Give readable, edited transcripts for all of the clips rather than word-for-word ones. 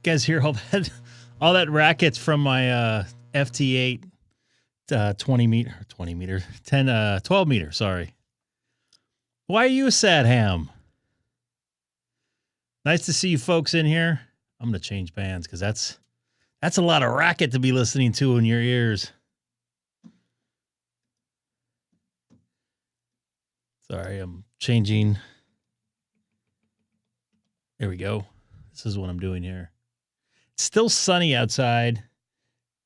Guys hear all that rackets from my FT8 12 meter, sorry. Why are you a sad ham? Nice to see you folks in here. I'm going to change bands because that's a lot of racket to be listening to in your ears. Sorry, I'm changing. There we go. This is what I'm doing here. It's still sunny outside.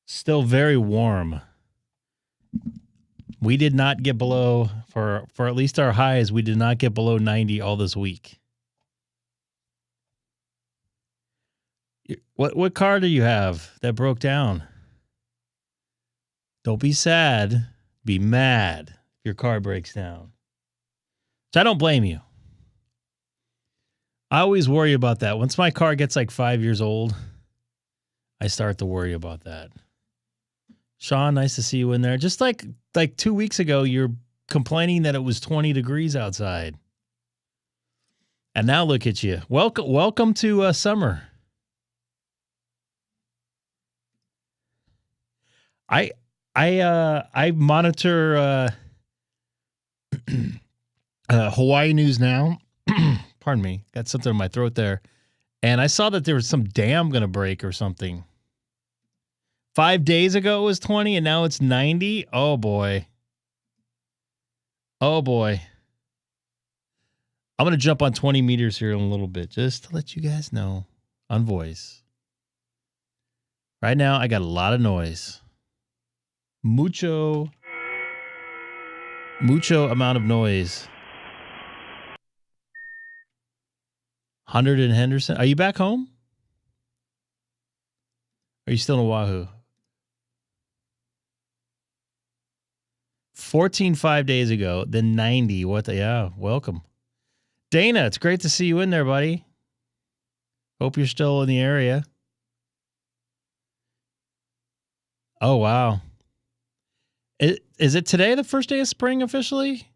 Still very warm. We did not get below, for at least our highs, we did not get below 90 all this week. What car do you have that broke down? Don't be sad. Be mad if your car breaks down. So I don't blame you. I always worry about that. Once my car gets like 5 years old, I start to worry about that. Sean, nice to see you in there. Just like 2 weeks ago, you're complaining that it was 20 degrees outside. And now look at you. Welcome to summer. I monitor Hawaii News Now. Pardon me, got something in my throat there. And I saw that there was some dam going to break or something. 5 days ago it was 20 and now it's 90. Oh boy. Oh boy. I'm going to jump on 20 meters here in a little bit just to let you guys know on voice. Right now I got a lot of noise. Mucho amount of noise. 100 in Henderson. Are you back home? Are you still in Oahu? 14 5 days ago, then 90. Yeah, welcome. Dana, it's great to see you in there, buddy. Hope you're still in the area. Oh, wow. Is it today the first day of spring officially?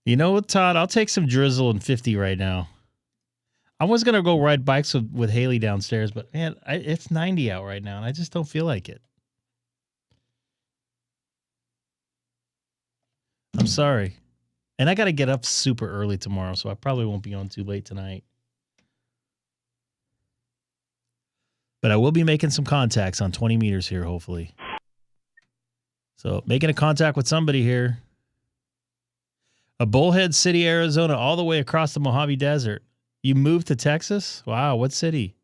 You know what, Todd? I'll take some drizzle and 50 right now. I was going to go ride bikes with Haley downstairs, but man, it's 90 out right now, and I just don't feel like it. I'm sorry. And I got to get up super early tomorrow, so I probably won't be on too late tonight. But I will be making some contacts on 20 meters here, hopefully. So making a contact with somebody here. A Bullhead City, Arizona, all the way across the Mojave Desert. You moved to Texas? Wow, what city?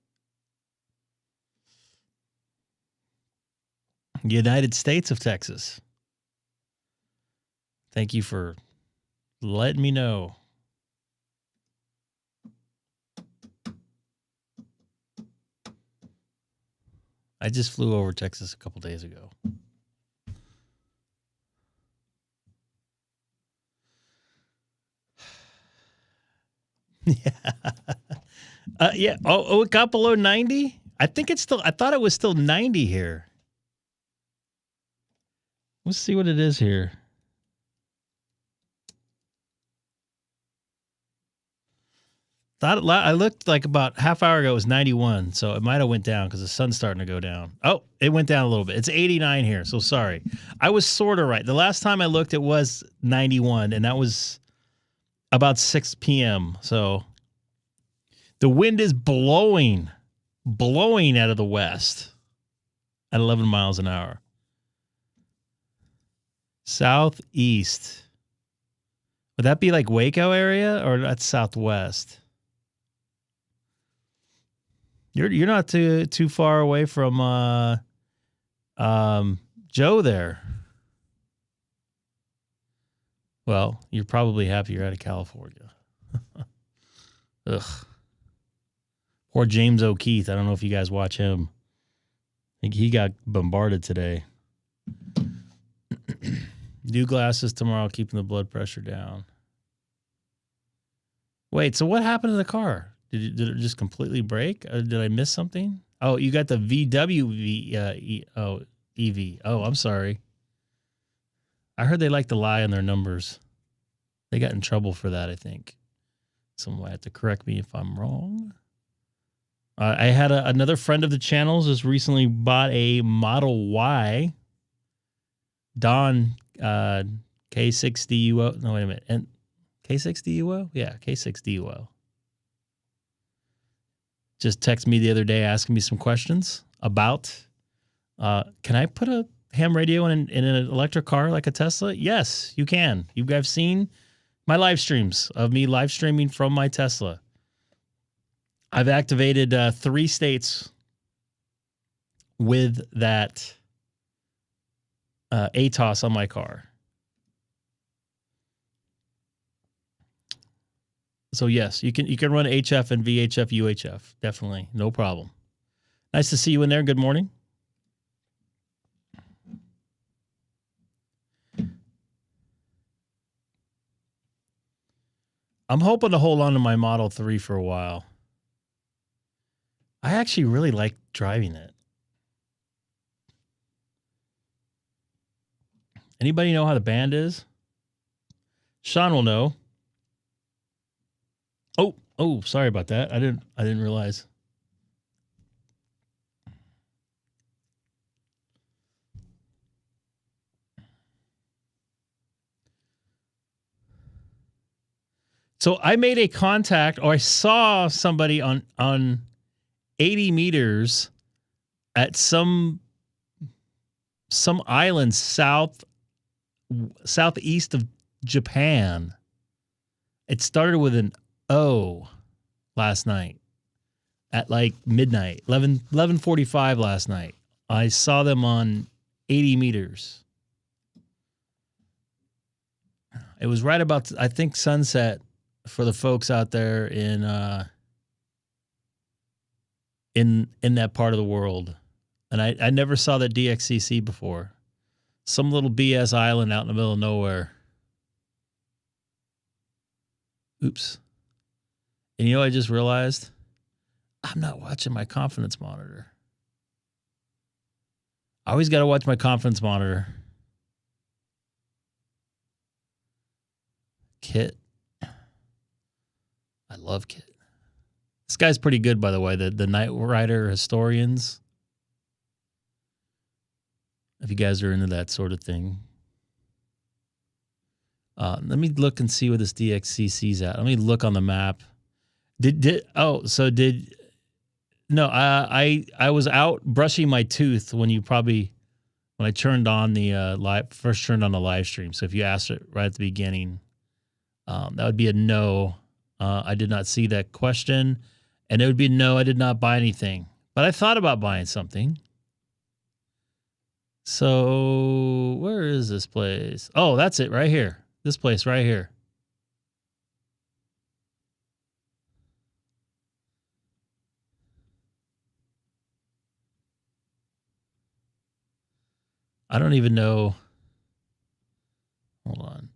United States of Texas. Thank you for letting me know. I just flew over Texas a couple days ago. Yeah. Yeah. Oh, it got below 90? I thought it was still 90 here. Let's see what it is here. I looked like about half hour ago, it was 91. So it might have went down because the sun's starting to go down. Oh, it went down a little bit. It's 89 here. So sorry. I was sort of right. The last time I looked, it was 91, and that was about 6 p.m. So the wind is blowing out of the west at 11 miles an hour. Southeast. Would that be like Waco area, or that's southwest? You're not too far away from Joe there. Well, you're probably happy you're out of California. Ugh. Poor James O'Keefe. I don't know if you guys watch him. I think he got bombarded today. New glasses tomorrow, keeping the blood pressure down. Wait, so what happened to the car? Did it just completely break? Or did I miss something? Oh, you got the VW. EV. Oh, I'm sorry. I heard they like to lie on their numbers. They got in trouble for that, I think. Someone might have to correct me if I'm wrong. I had another friend of the channel's just recently bought a Model Y. Don, K6DUO. No, wait a minute. And K6DUO? Yeah, K6DUO. Just texted me the other day asking me some questions about, can I put a ham radio in an electric car like a Tesla? Yes, you can. You guys seen my live streams of me live streaming from my Tesla. I've activated 3 states with that ATOS on my car. So yes, you can run HF and VHF, UHF. Definitely. No problem. Nice to see you in there. Good morning. I'm hoping to hold on to my Model 3 for a while. I actually really like driving it. Anybody know how the band is? Sean will know. Oh, sorry about that. I didn't realize. So I made a contact, or I saw somebody on 80 meters at some island southeast of Japan. It started with an O last night at like midnight, 11:45 last night. I saw them on 80 meters. It was right about, I think, sunset for the folks out there in that part of the world. And I never saw that DXCC before. Some little BS island out in the middle of nowhere. Oops. And you know what I just realized? I'm not watching my confidence monitor. I always got to watch my confidence monitor. Kit. I love Kit. This guy's pretty good, by the way. The Night Rider historians. If you guys are into that sort of thing. Let me look and see where this DXCC's at. Let me look on the map. I was out brushing my tooth when I turned on the first turned on the live stream. So if you asked it right at the beginning, that would be a no. I did not see that question, and it would be no. I did not buy anything, but I thought about buying something. So where is this place? Oh, that's it right here. This place right here. I don't even know. Hold on.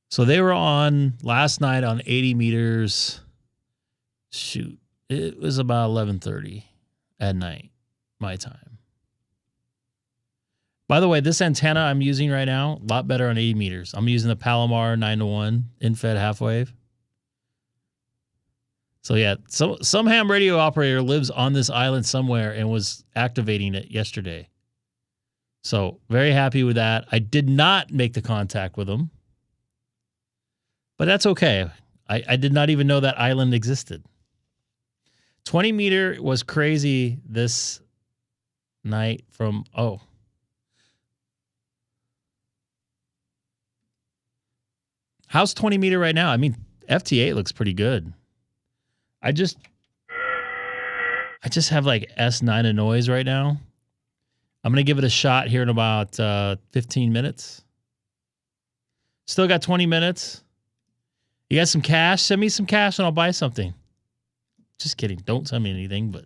So they were on last night on 80 meters. Shoot. It was about 11:30 at night, my time. By the way, this antenna I'm using right now, a lot better on 80 meters. I'm using the Palomar 9-to-1 in-fed half-wave. So yeah, some ham radio operator lives on this island somewhere and was activating it yesterday. So very happy with that. I did not make the contact with them, but that's okay. I did not even know that island existed. 20 meter was crazy this night from, how's 20 meter right now? I mean, FT8 looks pretty good. I just have like S9 of noise right now. I'm going to give it a shot here in about 15 minutes. Still got 20 minutes. You got some cash? Send me some cash and I'll buy something. Just kidding. Don't send me anything, but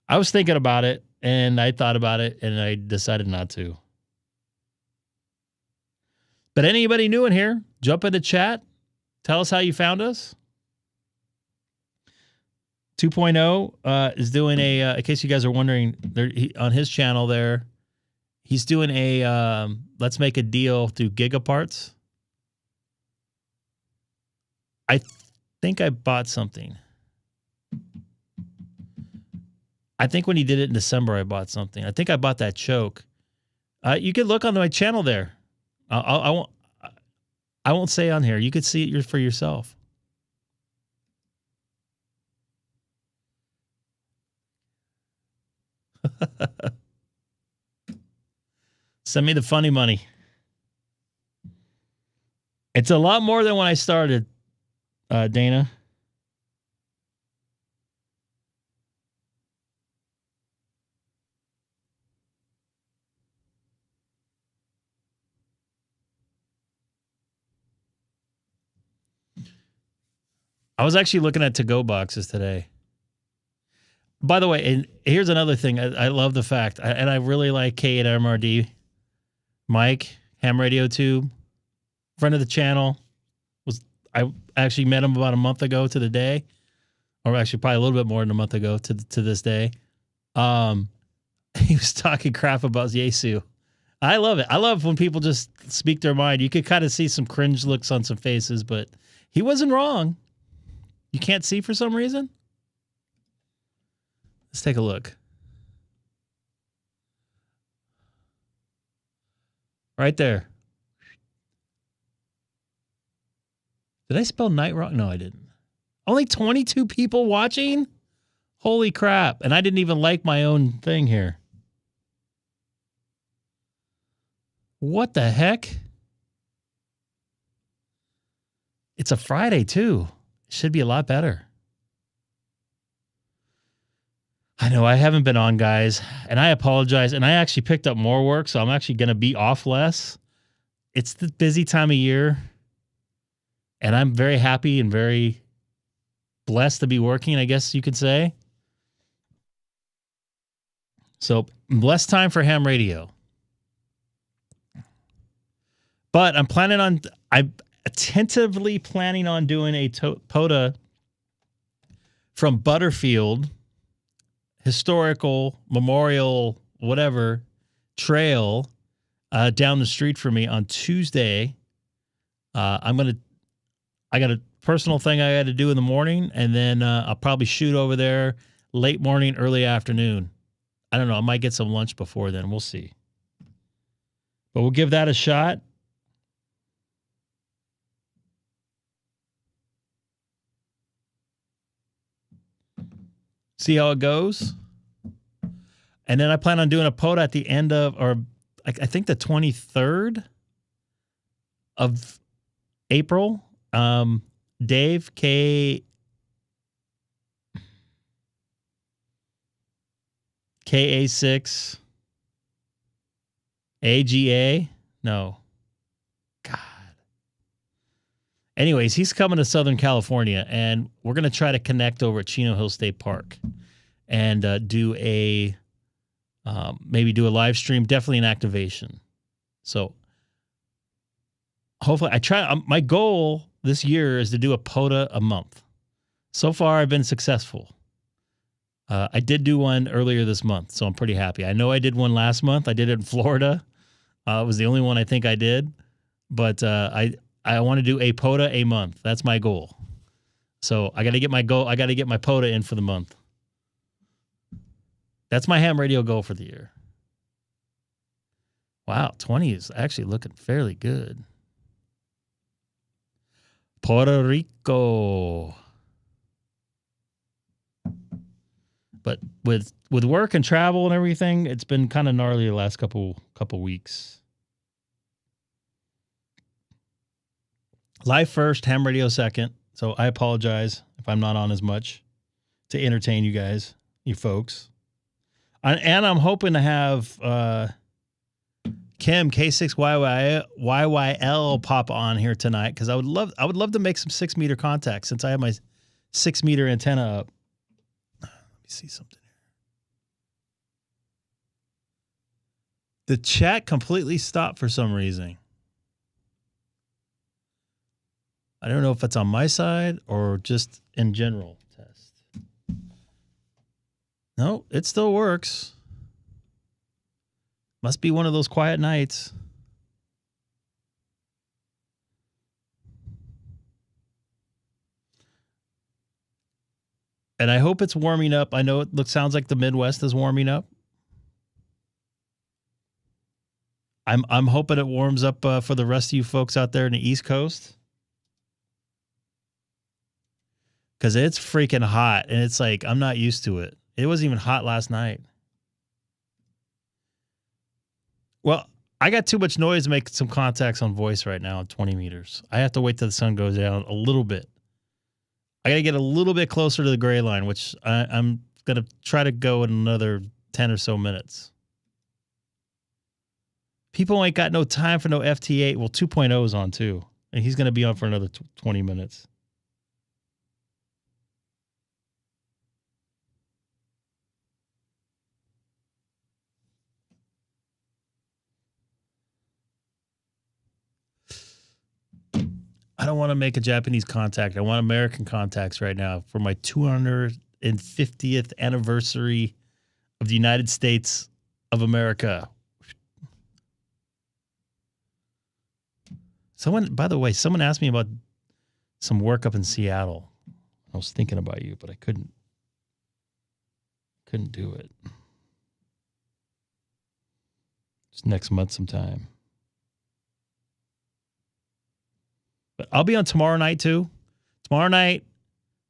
I was thinking about it and I thought about it and I decided not to. But anybody new in here, jump into chat. Tell us how you found us. 2.0 is doing a, in case you guys are wondering, on his channel there, he's doing a, let's make a deal through Gigaparts. I think I bought something. I think when he did it in December, I bought something. I think I bought that choke. You could look on my channel there. I won't say on here. You could see it for yourself. Send me the funny money. It's a lot more than when I started, Dana. I was actually looking at to-go boxes today. By the way, and here's another thing. I love the fact, and I really like K8 MRD. Mike, Ham Radio Tube, friend of the channel. I actually met him about a month ago to the day, or actually probably a little bit more than a month ago to this day. He was talking crap about Yaesu. I love it. I love when people just speak their mind. You could kind of see some cringe looks on some faces, but he wasn't wrong. You can't see for some reason? Let's take a look. Right there. Did I spell night wrong? No, I didn't. Only 22 people watching? Holy crap. And I didn't even like my own thing here. What the heck? It's a Friday, too. It should be a lot better. I know I haven't been on, guys, and I apologize. And I actually picked up more work, so I'm actually going to be off less. It's the busy time of year, and I'm very happy and very blessed to be working, I guess you could say. So less time for ham radio. But I'm tentatively planning on doing a POTA from Butterfield historical memorial whatever trail down the street for me on Tuesday. I got a personal thing I got to do in the morning, and then I'll probably shoot over there late morning, early afternoon. I don't know. I might get some lunch before then. We'll see. But we'll give that a shot. See how it goes. And then I plan on doing a POTA at the end of, or I think the 23rd of April. Dave KA6 AGA. No. God. Anyways, he's coming to Southern California, and we're going to try to connect over at Chino Hill State Park and do a maybe do a live stream, definitely an activation. So hopefully my goal this year is to do a POTA a month. So far, I've been successful. I did do one earlier this month, so I'm pretty happy. I know I did one last month. I did it in Florida. It was the only one I think I did, but I want to do a POTA a month. That's my goal. So I got to get my goal. I got to get my POTA in for the month. That's my ham radio goal for the year. Wow, 20 is actually looking fairly good. Puerto Rico. But with work and travel and everything, it's been kind of gnarly the last couple weeks. Live first, ham radio second. So I apologize if I'm not on as much to entertain you guys, you folks. And I'm hoping to have Kim K6YYL pop on here tonight, because I would love to make some 6-meter contacts since I have my 6-meter antenna up. Let me see something here. The chat completely stopped for some reason. I don't know if it's on my side or just in general. Test. No, it still works. Must be one of those quiet nights. And I hope it's warming up. I know sounds like the Midwest is warming up. I'm hoping it warms up for the rest of you folks out there in the East Coast. Because it's freaking hot. And it's like, I'm not used to it. It wasn't even hot last night. Well, I got too much noise to make some contacts on voice right now at 20 meters. I have to wait till the sun goes down a little bit. I got to get a little bit closer to the gray line, which I'm going to try to go in another 10 or so minutes. People ain't got no time for no FT8. Well, 2.0 is on too. And he's going to be on for another 20 minutes. I don't want to make a Japanese contact. I want American contacts right now for my 250th anniversary of the United States of America. By the way, someone asked me about some work up in Seattle. I was thinking about you, but I couldn't do it. It's next month sometime. But I'll be on tomorrow night too. Tomorrow night,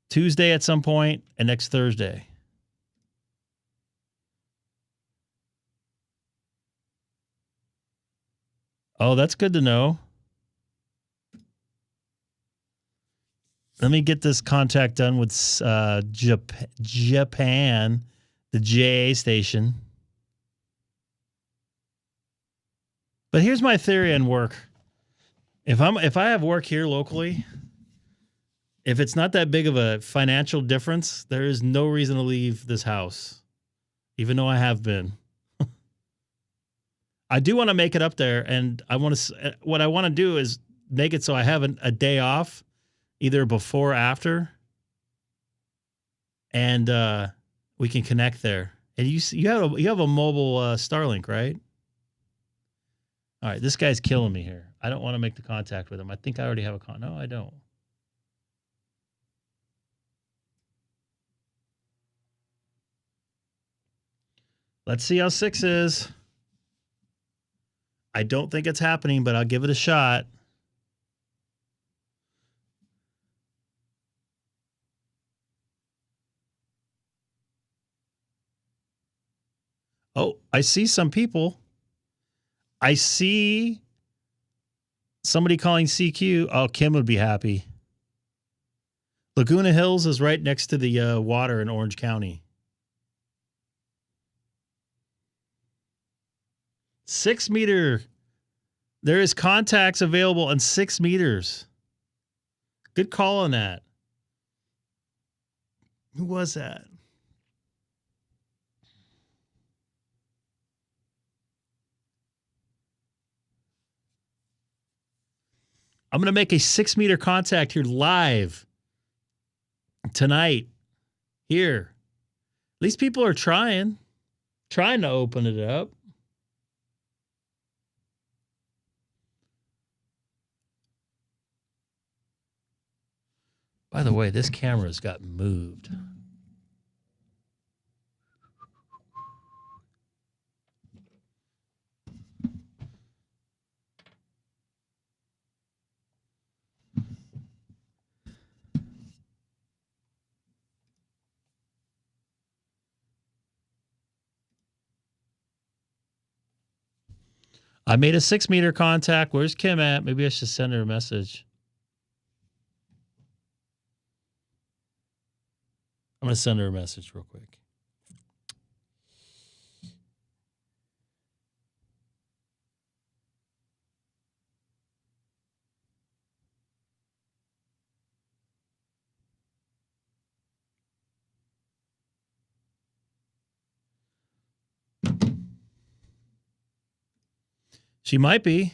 Tuesday at some point, and next Thursday. Oh, that's good to know. Let me get this contact done with Japan, the JA station. But here's my theory on work. If I have work here locally, if it's not that big of a financial difference, there is no reason to leave this house, even though I have been. I do want to make it up there, and what I want to do is make it so I have a day off, either before or after, and we can connect there. And you have a mobile Starlink, right? All right, this guy's killing me here. I don't want to make the contact with him. I think I already have a No, I don't. Let's see how 6 is. I don't think it's happening, but I'll give it a shot. Oh, I see some people. I see somebody calling CQ. Oh, Kim would be happy. Laguna Hills is right next to the water in Orange County. 6 meter. There is contacts available on 6 meters. Good call on that. Who was that? I'm going to make a 6 meter contact here live tonight. Here. At least people are trying to open it up. By the way, this camera's got moved. I made a 6 meter contact. Where's Kim at? Maybe I should send her a message. I'm going to send her a message real quick. She might be.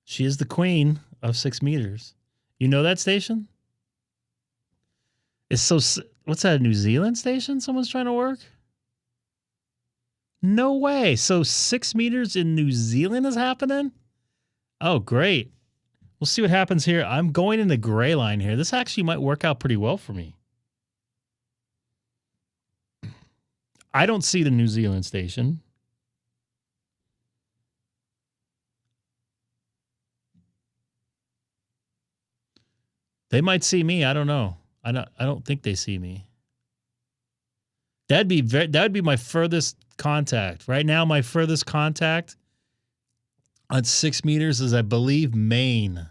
She is the queen of 6 meters. You know that station? It's so What's that, a New Zealand station someone's trying to work? No way. So 6 meters in New Zealand is happening? Oh, great. We'll see what happens here. I'm going in the gray line here. This actually might work out pretty well for me. I don't see the New Zealand station. They might see me. I don't know. I don't think they see me. That would be my furthest contact. Right now, my furthest contact on 6 meters is, I believe, Maine.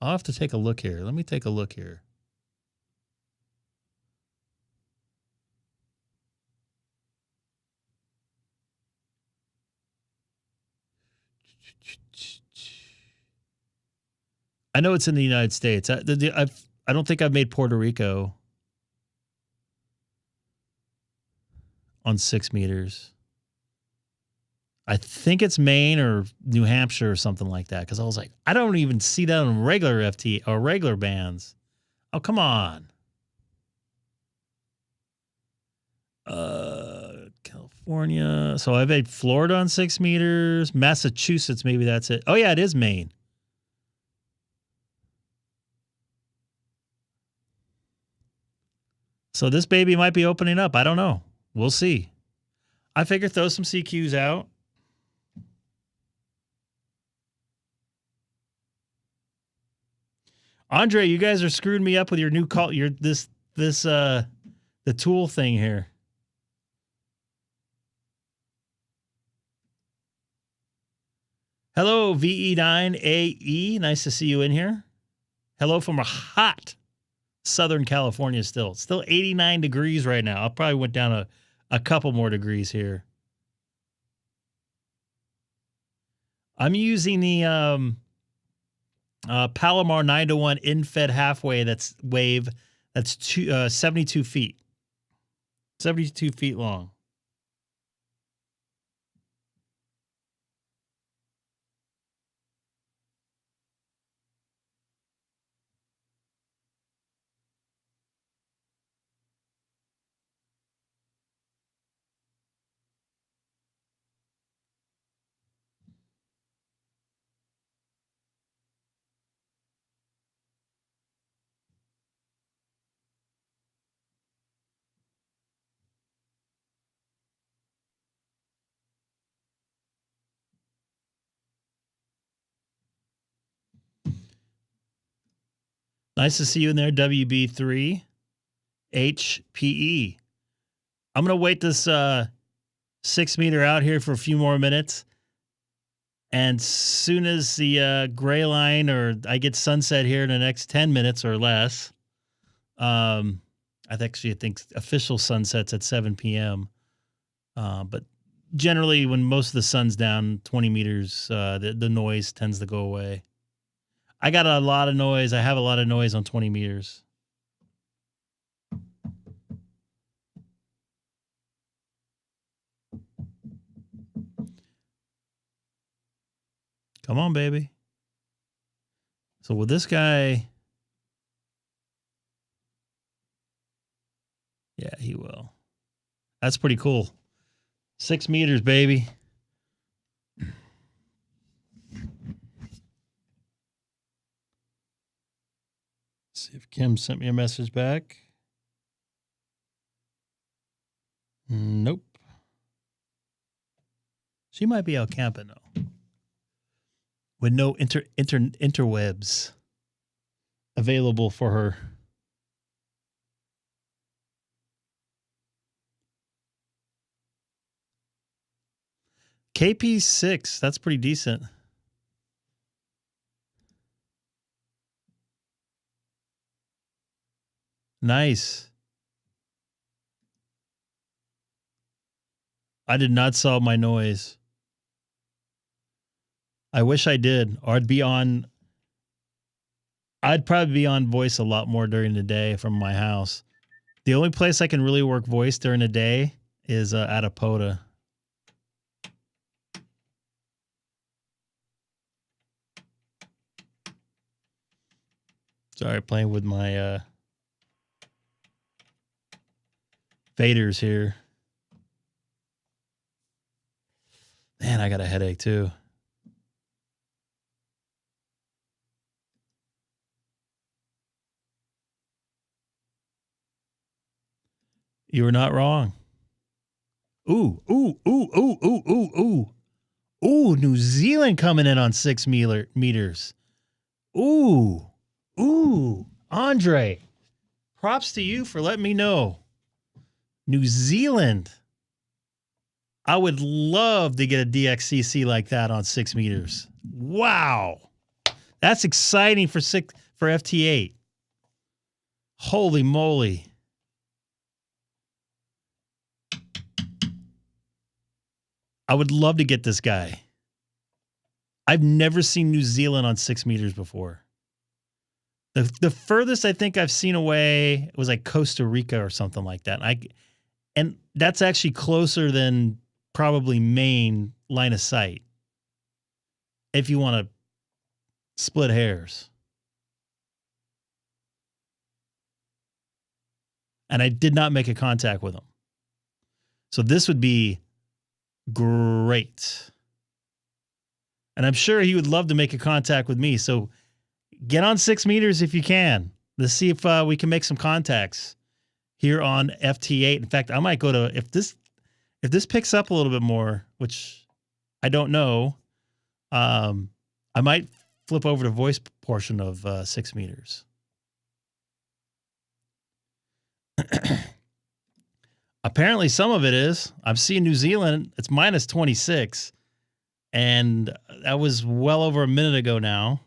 I'll have to take a look here. Let me take a look here. I know it's in the United States. I don't think I've made Puerto Rico on 6 meters. I think it's Maine or New Hampshire or something like that. Because I was like, I don't even see that on regular FT or regular bands. Oh, come on. California. So I've made Florida on 6 meters. Massachusetts, maybe that's it. Oh, yeah, it is Maine. So this baby might be opening up. I don't know. We'll see. I figure throw some CQs out. Andre, you guys are screwing me up with your new call. The tool thing here. Hello, VE9AE. Nice to see you in here. Hello from a hot Southern California still. It's still 89 degrees right now. I probably went down a couple more degrees here. I'm using the Palomar 9-to-1 in-fed halfway that's 72 feet. 72 feet long. Nice to see you in there, WB3 HPE. I'm going to wait this 6 meter out here for a few more minutes. And soon as the gray line or I get sunset here in the next 10 minutes or less, I think official sunset's at 7 p.m. But generally, when most of the sun's down 20 meters, the noise tends to go away. I got a lot of noise. I have a lot of noise on 20 meters. Come on, baby. So with this guy, yeah, he will. That's pretty cool. 6 meters, baby. See if Kim sent me a message back. Nope. She might be out camping though, with no interwebs available for her. KP6, that's pretty decent. Nice. I did not solve my noise. I wish I did, or I'd probably be on voice a lot more during the day from my house. The only place I can really work voice during the day is at Apoda. Sorry, playing with my Faders here. Man, I got a headache too. You were not wrong. Ooh, ooh, ooh, ooh, ooh, ooh, ooh. Ooh, New Zealand coming in on 6 meters. Ooh, ooh. Andre, props to you for letting me know. New Zealand. I would love to get a DXCC like that on 6 meters. Wow. That's exciting for FT8. Holy moly. I would love to get this guy. I've never seen New Zealand on 6 meters before. The furthest I think I've seen away was like Costa Rica or something like that. And that's actually closer than probably Maine line of sight, if you want to split hairs. And I did not make a contact with him. So this would be great. And I'm sure he would love to make a contact with me. So get on 6 meters if you can. Let's see if we can make some contacts here on FT8. In fact, I might go to, if this picks up a little bit more, which I don't know, I might flip over to voice portion of 6 meters. Apparently some of it is. I'm seeing New Zealand. It's minus 26. And that was well over a minute ago now.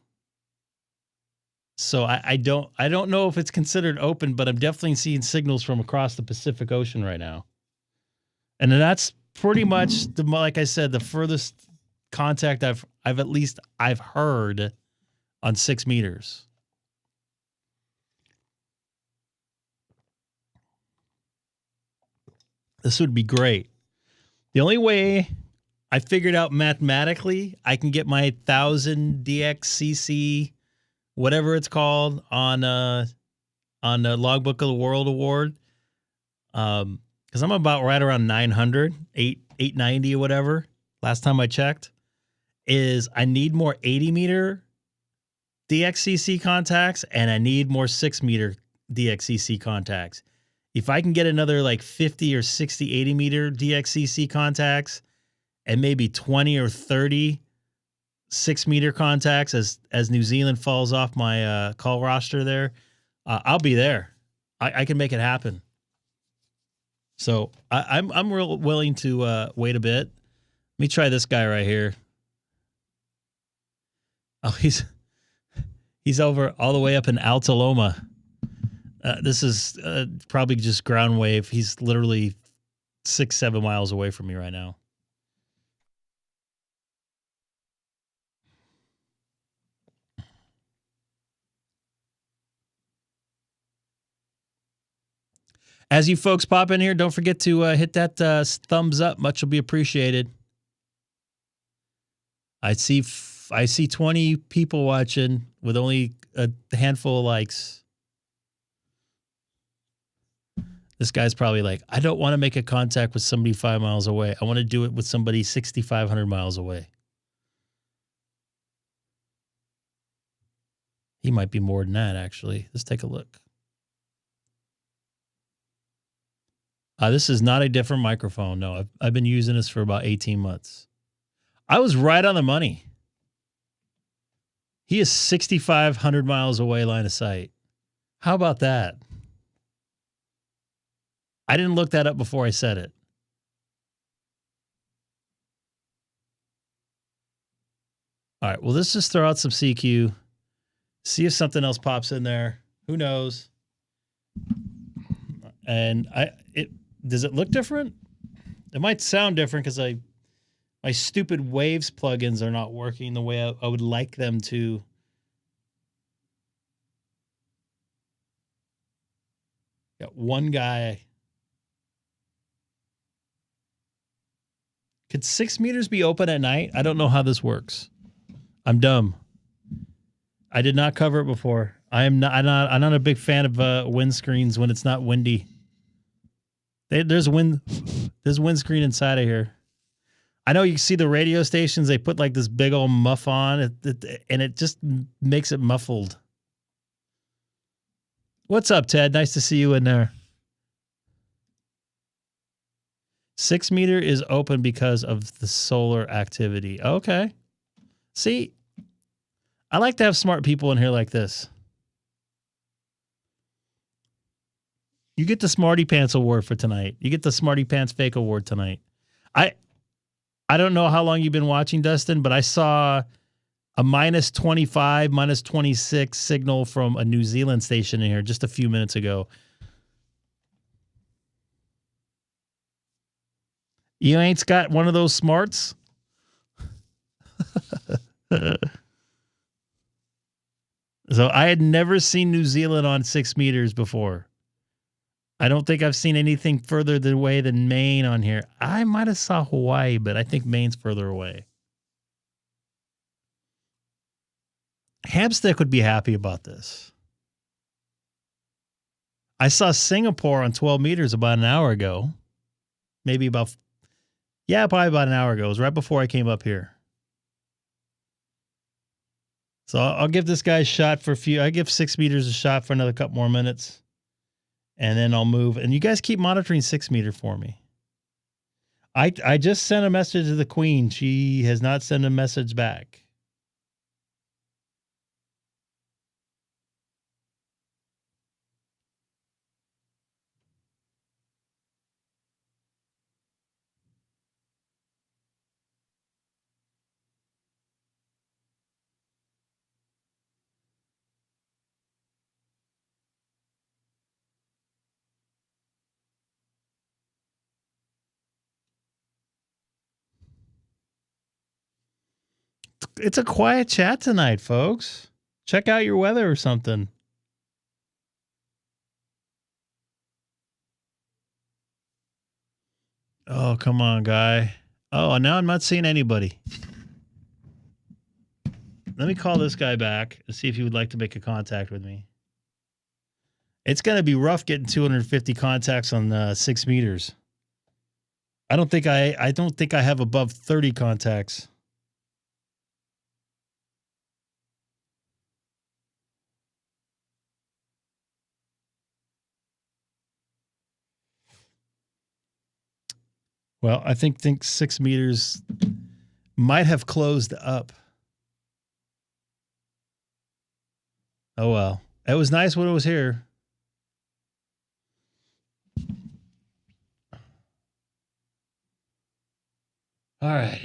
So I don't know if it's considered open, but I'm definitely seeing signals from across the Pacific Ocean right now. And that's pretty much, like I said, the furthest contact I've heard on 6 meters. This would be great. The only way I figured out mathematically I can get my 1000 DXCC, whatever it's called, on the Logbook of the World Award, because I'm about right around 900, 890 or whatever. Last time I checked, is I need more 80 meter DXCC contacts and I need more 6 meter DXCC contacts. If I can get another like 50 or 60, 80 meter DXCC contacts and maybe 20 or 30 6 meter contacts as New Zealand falls off my call roster there, I'll be there. I can make it happen. So I'm real willing to wait a bit. Let me try this guy right here. Oh, he's over all the way up in Altaloma. This is probably just ground wave. He's literally 6-7 miles away from me right now. As you folks pop in here, don't forget to hit that thumbs up. Much will be appreciated. I see 20 people watching with only a handful of likes. This guy's probably like, I don't want to make a contact with somebody 5 miles away. I want to do it with somebody 6,500 miles away. He might be more than that, actually. Let's take a look. This is not a different microphone. No, I've been using this for about 18 months. I was right on the money. He is 6,500 miles away line of sight. How about that? I didn't look that up before I said it. All right, well, let's just throw out some CQ. See if something else pops in there. Who knows? And does it look different? It might sound different because my stupid Waves plugins are not working the way I would like them to. Got one guy. Could 6 meters be open at night? I don't know how this works. I'm dumb. I did not cover it before. I'm not a big fan of windscreens when it's not windy. There's windscreen inside of here. I know you see the radio stations. They put like this big old muff on it, and it just makes it muffled. What's up, Ted? Nice to see you in there. 6 meter is open because of the solar activity. Okay. See, I like to have smart people in here like this. You get the Smarty Pants Award for tonight. You get the Smarty Pants Fake Award tonight. I don't know how long you've been watching, Dustin, but I saw a minus 25, minus 26 signal from a New Zealand station in here just a few minutes ago. You ain't got one of those smarts? So I had never seen New Zealand on 6 meters before. I don't think I've seen anything further away than Maine on here. I might have saw Hawaii, but I think Maine's further away. Hamstick would be happy about this. I saw Singapore on 12 meters about an hour ago. Maybe about, probably about an hour ago. It was right before I came up here. So I'll give this guy a shot for I give 6 meters a shot for another couple more minutes. And then I'll move. And you guys keep monitoring 6 meter for me. I just sent a message to the Queen. She has not sent a message back. It's a quiet chat tonight, folks. Check out your weather or something. Oh, come on, guy. Oh, now I'm not seeing anybody. Let me call this guy back and see if he would like to make a contact with me. It's going to be rough getting 250 contacts on 6 meters. I don't think I have above 30 contacts. Well, I think 6 meters might have closed up. Oh, well. It was nice when it was here. All right.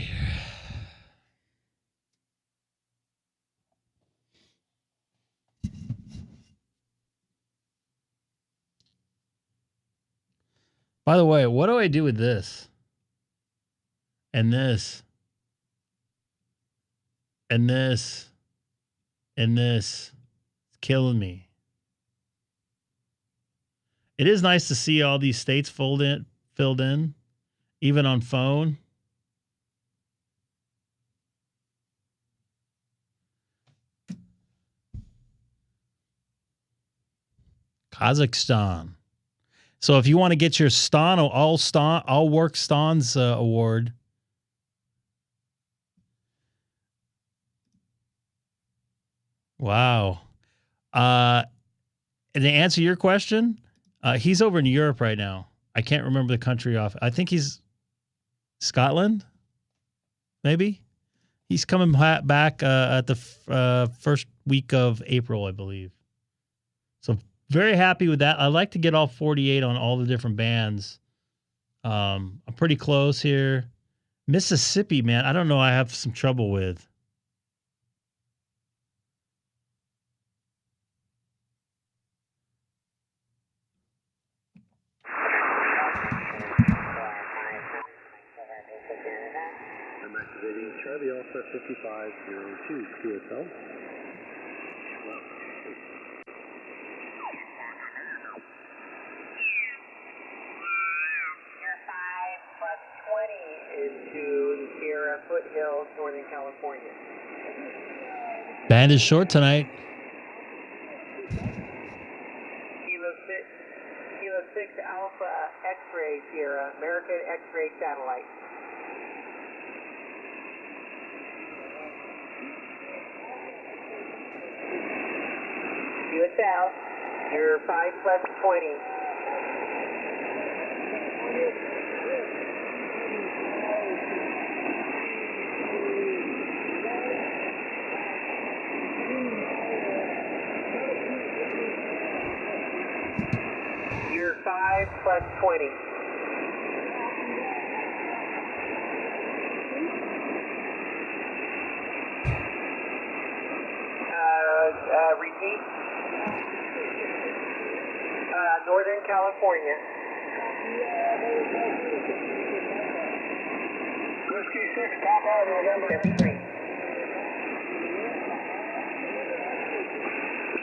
By the way, what do I do with this? And this? And this? And this? It's killing me. It is nice to see all these states filled in, even on phone. Kazakhstan. So if you want to get your all work Stans award, wow. And to answer your question, he's over in Europe right now. I can't remember the country off. I think he's Scotland, maybe. He's coming back at the first week of April, I believe. So very happy with that. I like to get all 48 on all the different bands. I'm pretty close here. Mississippi, man, I don't know. I have some trouble with. I'm activating Charlie Allstar 5502 QSL. Into Sierra Foothills, Northern California. Band is short tonight. Kilo Kilo 6 Alpha X-Ray Sierra, American X-Ray Satellite. US South, you're 5 plus 20. You're 5 plus 20. Repeat. Northern California. Whiskey 6, top out, November. 73.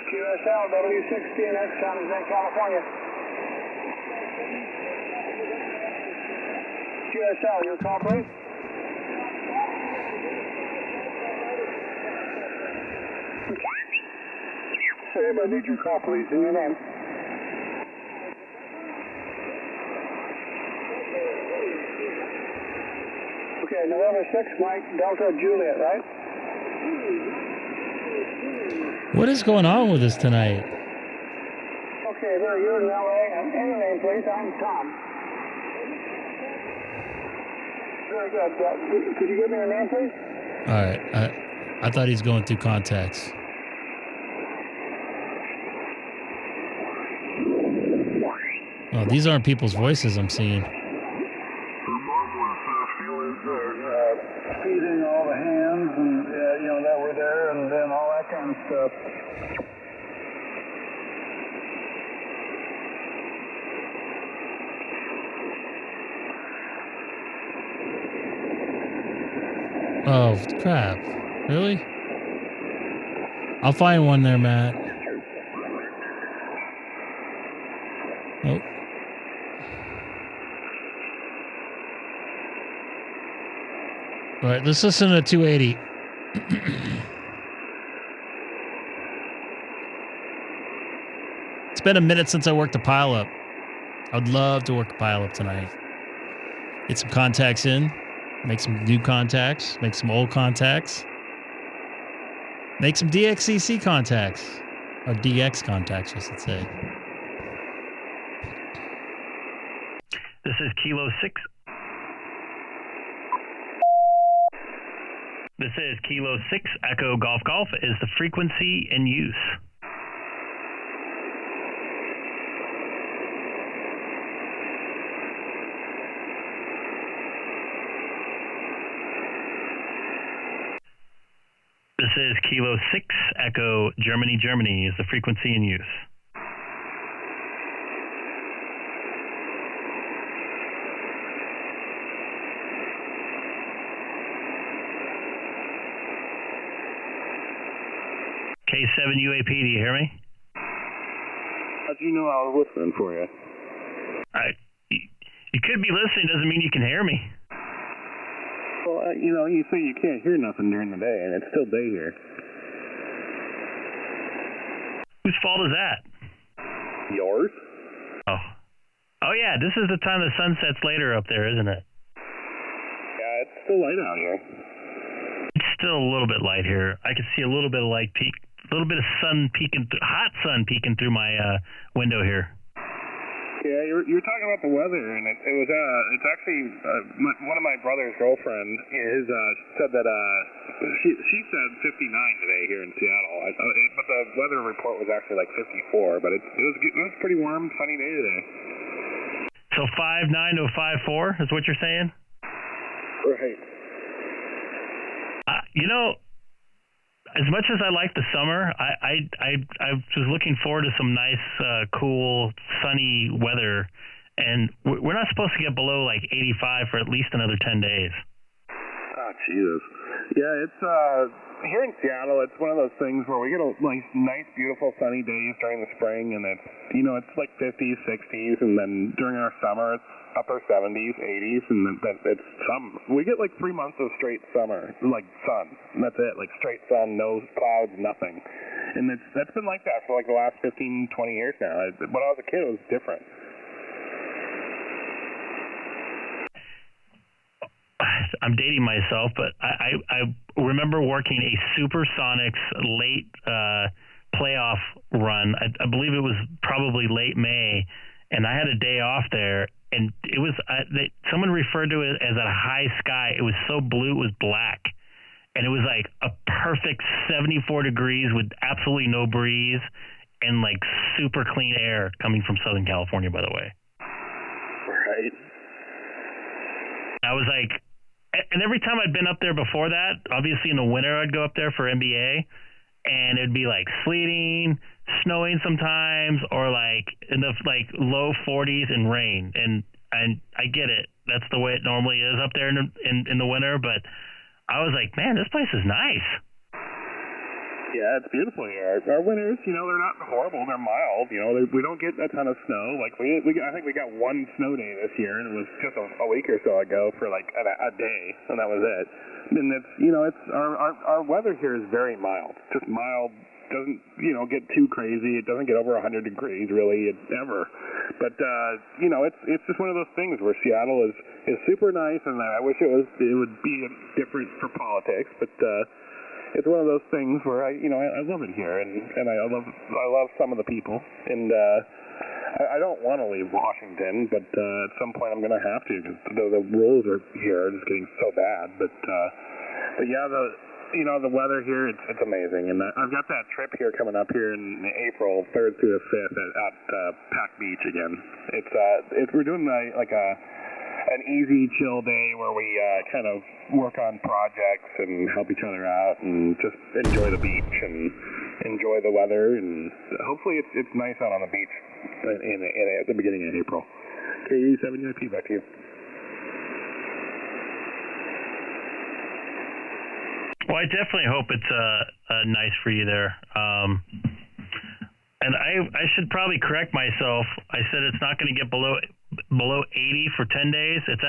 QSL W16X, San Jose, California. QSL, your call, please. Sam, I need your call, please, and your name. Okay, November 6, Mike, Delta, Juliet, right? What is going on with us tonight? Okay, there, you're in LA, and your name, please. I'm Tom. Very good. Could you give me your name, please? All right. I thought he's going through contacts. Oh, these aren't people's voices I'm seeing. Feeding all the hands and, that were there and then all that kind of stuff. Oh, crap. Really? I'll find one there, Matt. Oh. All right, let's listen to 280. It's been a minute since I worked a pile up. I'd love to work a pile up tonight. Get some contacts in, make some new contacts, make some old contacts, make some DXCC contacts, or DX contacts, I should say. This is Kilo 6. This is Kilo 6 Echo Golf Golf. Is the frequency in use? This is Kilo 6 Echo Germany, Germany. Is the frequency in use? K7 UAP, do you hear me? How'd you know I was listening for you? You could be listening, doesn't mean you can hear me. Well, you say you can't hear nothing during the day, and it's still day here. Whose fault is that? Yours? Oh yeah, this is the time the sun sets later up there, isn't it? Yeah, it's still light out here. It's still a little bit light here. I can see a little bit of light peek, a little bit of sun peeking, hot sun peeking through my window here. Yeah, you're talking about the weather, and it's actually one of my brother's girlfriend. Said that she said 59 today here in Seattle, but the weather report was actually like 54. But it was a pretty warm, sunny day today. So 5.9 to 5.4 is what you're saying? Right. As much as I like the summer, I was looking forward to some nice, cool, sunny weather, and we're not supposed to get below like 85 for at least another 10 days. Oh, Jesus. Yeah, it's here in Seattle. It's one of those things where we get nice, beautiful, sunny days during the spring, and it's like 50s, 60s, and then during our summer it's upper 70s, 80s, and then it's summer. We get like 3 months of straight summer, like sun, and that's it, like straight sun, no clouds, nothing. And that's been like that for like the last 15, 20 years now. When I was a kid, it was different. I'm dating myself, but I remember working a Supersonics late playoff run. I believe it was probably late May, and I had a day off there, and it was someone referred to it as a high sky. It was so blue, it was black, and it was like a perfect 74 degrees with absolutely no breeze and like super clean air coming from Southern California, by the way. Right. I was like, and every time I'd been up there before that, obviously in the winter I'd go up there for NBA, and it'd be like sleeting, snowing sometimes, or like in the like low 40s and rain. And I get it, that's the way it normally is up there in the winter. But I was like, man, this place is nice. Yeah, it's beautiful here. Our winters, they're not horrible. They're mild. We don't get a ton of snow. Like I think we got one snow day this year, and it was just a week or so ago for like a day, and that was it. And it's it's our weather here is very mild. Just mild. Doesn't get too crazy. It doesn't get over 100 degrees really ever. But it's just one of those things where Seattle is super nice, and I wish it would be different for politics, but. It's one of those things where I love it here, and I love some of the people, and I don't want to leave Washington, but at some point I'm going to have to because the rules are here are just getting so bad. But yeah, the weather here it's amazing, and I've got that trip here coming up here in April 3rd through the 5th at Pac Beach again. We're doing an easy, chill day where we kind of work on projects and help each other out and just enjoy the beach and enjoy the weather. And hopefully it's nice out on the beach at the beginning of April. K7UAP, back to you. Well, I definitely hope it's nice for you there. And I should probably correct myself. I said it's not going to get below 80 for 10 days. It's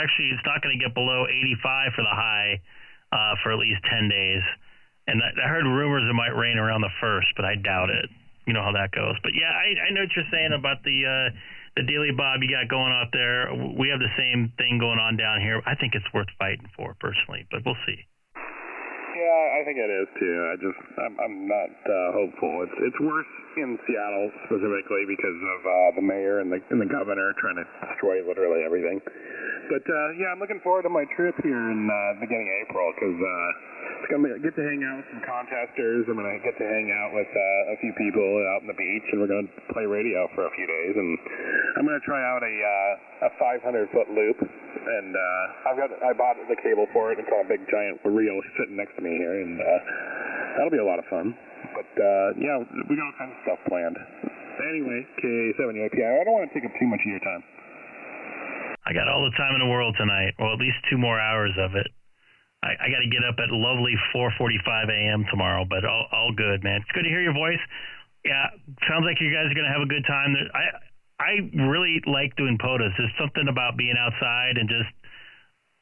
not going to get below 85 for the high for at least 10 days. And I heard rumors it might rain around the 1st, but I doubt it. You know how that goes. But yeah, I know what you're saying about the Daily Bob you got going out there. We have the same thing going on down here. I think it's worth fighting for personally, but we'll see. Yeah, I think it is too. I'm not hopeful. It's worse in Seattle specifically because of the mayor and the governor trying to destroy literally everything. But yeah, I'm looking forward to my trip here in beginning of April because it's gonna get to hang out with some contesters. I'm gonna get to hang out with a few people out on the beach, and we're gonna play radio for a few days. And I'm gonna try out a 500-foot loop. And I bought the cable for it. It's got a big giant reel sitting next to me here, and that'll be a lot of fun. But yeah, we got all kinds of stuff planned. Anyway, K7UAP, I don't want to take up too much of your time. I got all the time in the world tonight, well, at least 2 more hours of it. I got to get up at lovely 4:45 a.m. tomorrow, but all good, man. It's good to hear your voice. Yeah, sounds like you guys are going to have a good time. I really like doing POTUS. There's something about being outside and just,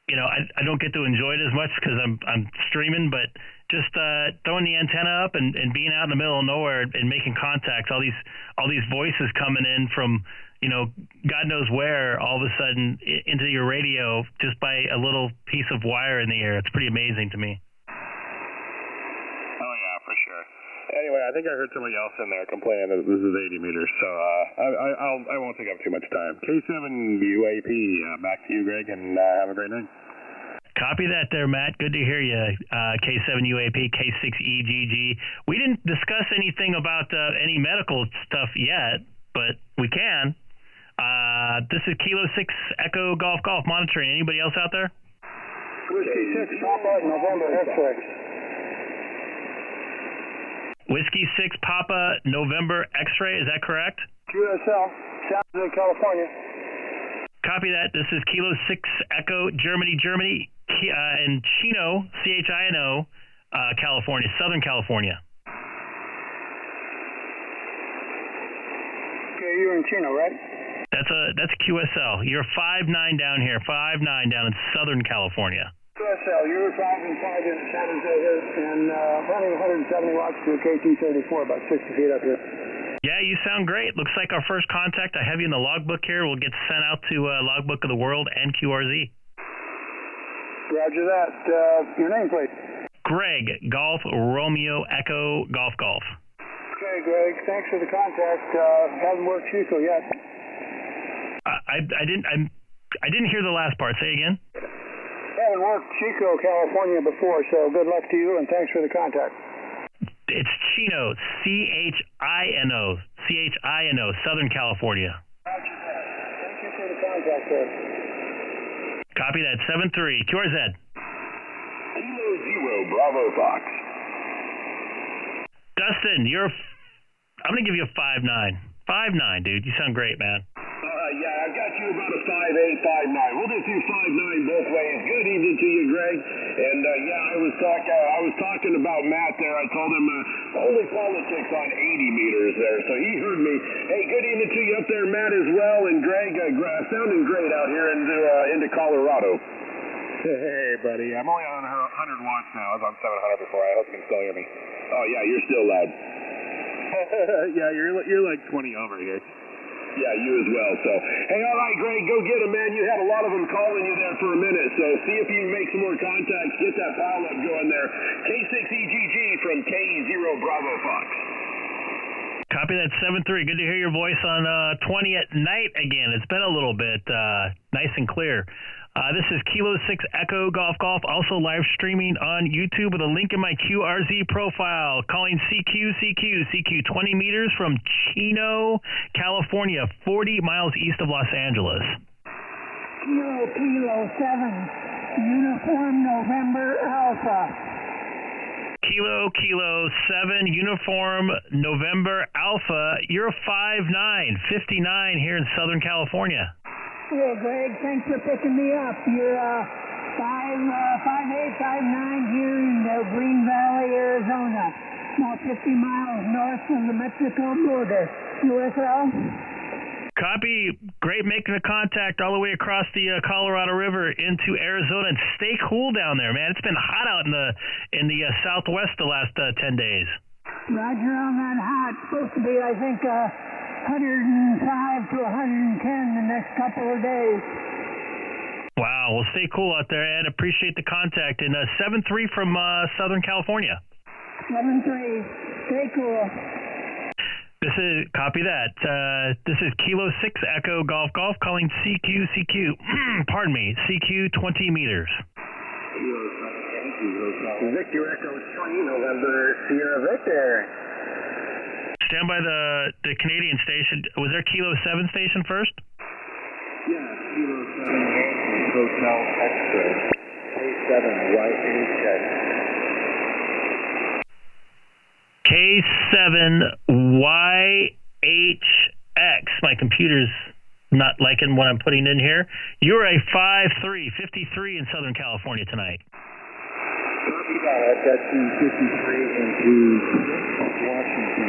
I don't get to enjoy it as much because I'm streaming, but just throwing the antenna up and being out in the middle of nowhere and making contacts, all these voices coming in from, God knows where, all of a sudden into your radio just by a little piece of wire in the air. It's pretty amazing to me. Oh, yeah, for sure. Anyway, I think I heard somebody else in there complaining that this is 80 meters, so I won't take up too much time. K7UAP, back to you, Greg, and have a great night. Copy that there, Matt. Good to hear you. K7UAP, K6EGG. We didn't discuss anything about any medical stuff yet, but we can. This is Kilo 6 Echo Golf monitoring. Anybody else out there? Whiskey 6 Papa November X-ray. Whiskey 6 Papa November X-ray. Is that correct? QSL, San Jose, California. Copy that. This is Kilo 6 Echo Germany, and Chino, CHINO, California, Southern California. Okay, you're in Chino, right? That's QSL. You're 5'9" down here, 5'9" down in Southern California. QSL, you're 5'5" in San Jose here, and running 170 watts to a KT-34, about 60 feet up here. Yeah, you sound great. Looks like our first contact. I have you in the logbook here. We'll get sent out to Logbook of the World and QRZ. Roger that. Your name, please. Greg, Golf, Romeo, Echo, Golf, Golf. Okay, Greg. Thanks for the contact. Hasn't worked Chico yet. I didn't hear the last part. Say again. Haven't worked Chico, California before, so good luck to you and thanks for the contact. It's Chino, Chino, Chino, Southern California. Roger that. Thank you for the contact, sir. Copy that. 7-3. QRZ. Kilo Zero Bravo Fox. Dustin, I'm going to give you a 5-9. 5-9, dude. You sound great, man. Yeah, I've got you about a 5'8", 5'9". We'll just do 5'9" both ways. Good evening to you, Greg. And yeah, I was talking about Matt there. I told him only politics on 80 meters there, so he heard me. Hey, good evening to you up there, Matt, as well. And Greg, sounding great out here into Colorado. Hey, buddy. I'm only on 100 watts now. I was on 700 before. I hope you can still hear me. Oh yeah, you're still loud. Yeah, you're like 20 over here. Yeah, you as well. So, hey, all right, Greg, go get him, man. You had a lot of them calling you there for a minute. So, see if you can make some more contacts. Get that pile up going there. K6EGG from K0 Bravo Fox. Copy that. 7-3. Good to hear your voice on 20 at night again. It's been a little bit nice and clear. This is Kilo 6 Echo Golf Golf, also live streaming on YouTube with a link in my QRZ profile. Calling CQ 20 meters from Chino, California, 40 miles east of Los Angeles. Kilo 7, Uniform November Alpha. Kilo 7, Uniform November Alpha. You're a 5'9", 59 here in Southern California. Hey, Greg, thanks for picking me up. You're 5'8", 5'9" here in Green Valley, Arizona, about 50 miles north of the Mexico border. USL? Copy. Great making a contact all the way across the Colorado River into Arizona. And stay cool down there, man. It's been hot out in the Southwest the last 10 days. Roger on that hot. Supposed to be, I think, 105 to 110 the next couple of days. Wow. Well, stay cool out there, Ed. Appreciate the contact. And 7-3 from Southern California. 7-3. Stay cool. Copy that. This is Kilo 6 Echo Golf Golf calling CQ. Pardon me, CQ 20 meters. Victor Echo 3, November Sierra Victor. Stand by the Canadian station. Was there Kilo 7 station first? Yeah, Kilo 7 Hotel Extra. K7 YHX. K7YHX. My computer's not liking what I'm putting in here. You're a 5'3", 53 in Southern California tonight. Copy that. I've got the 53 into Washington.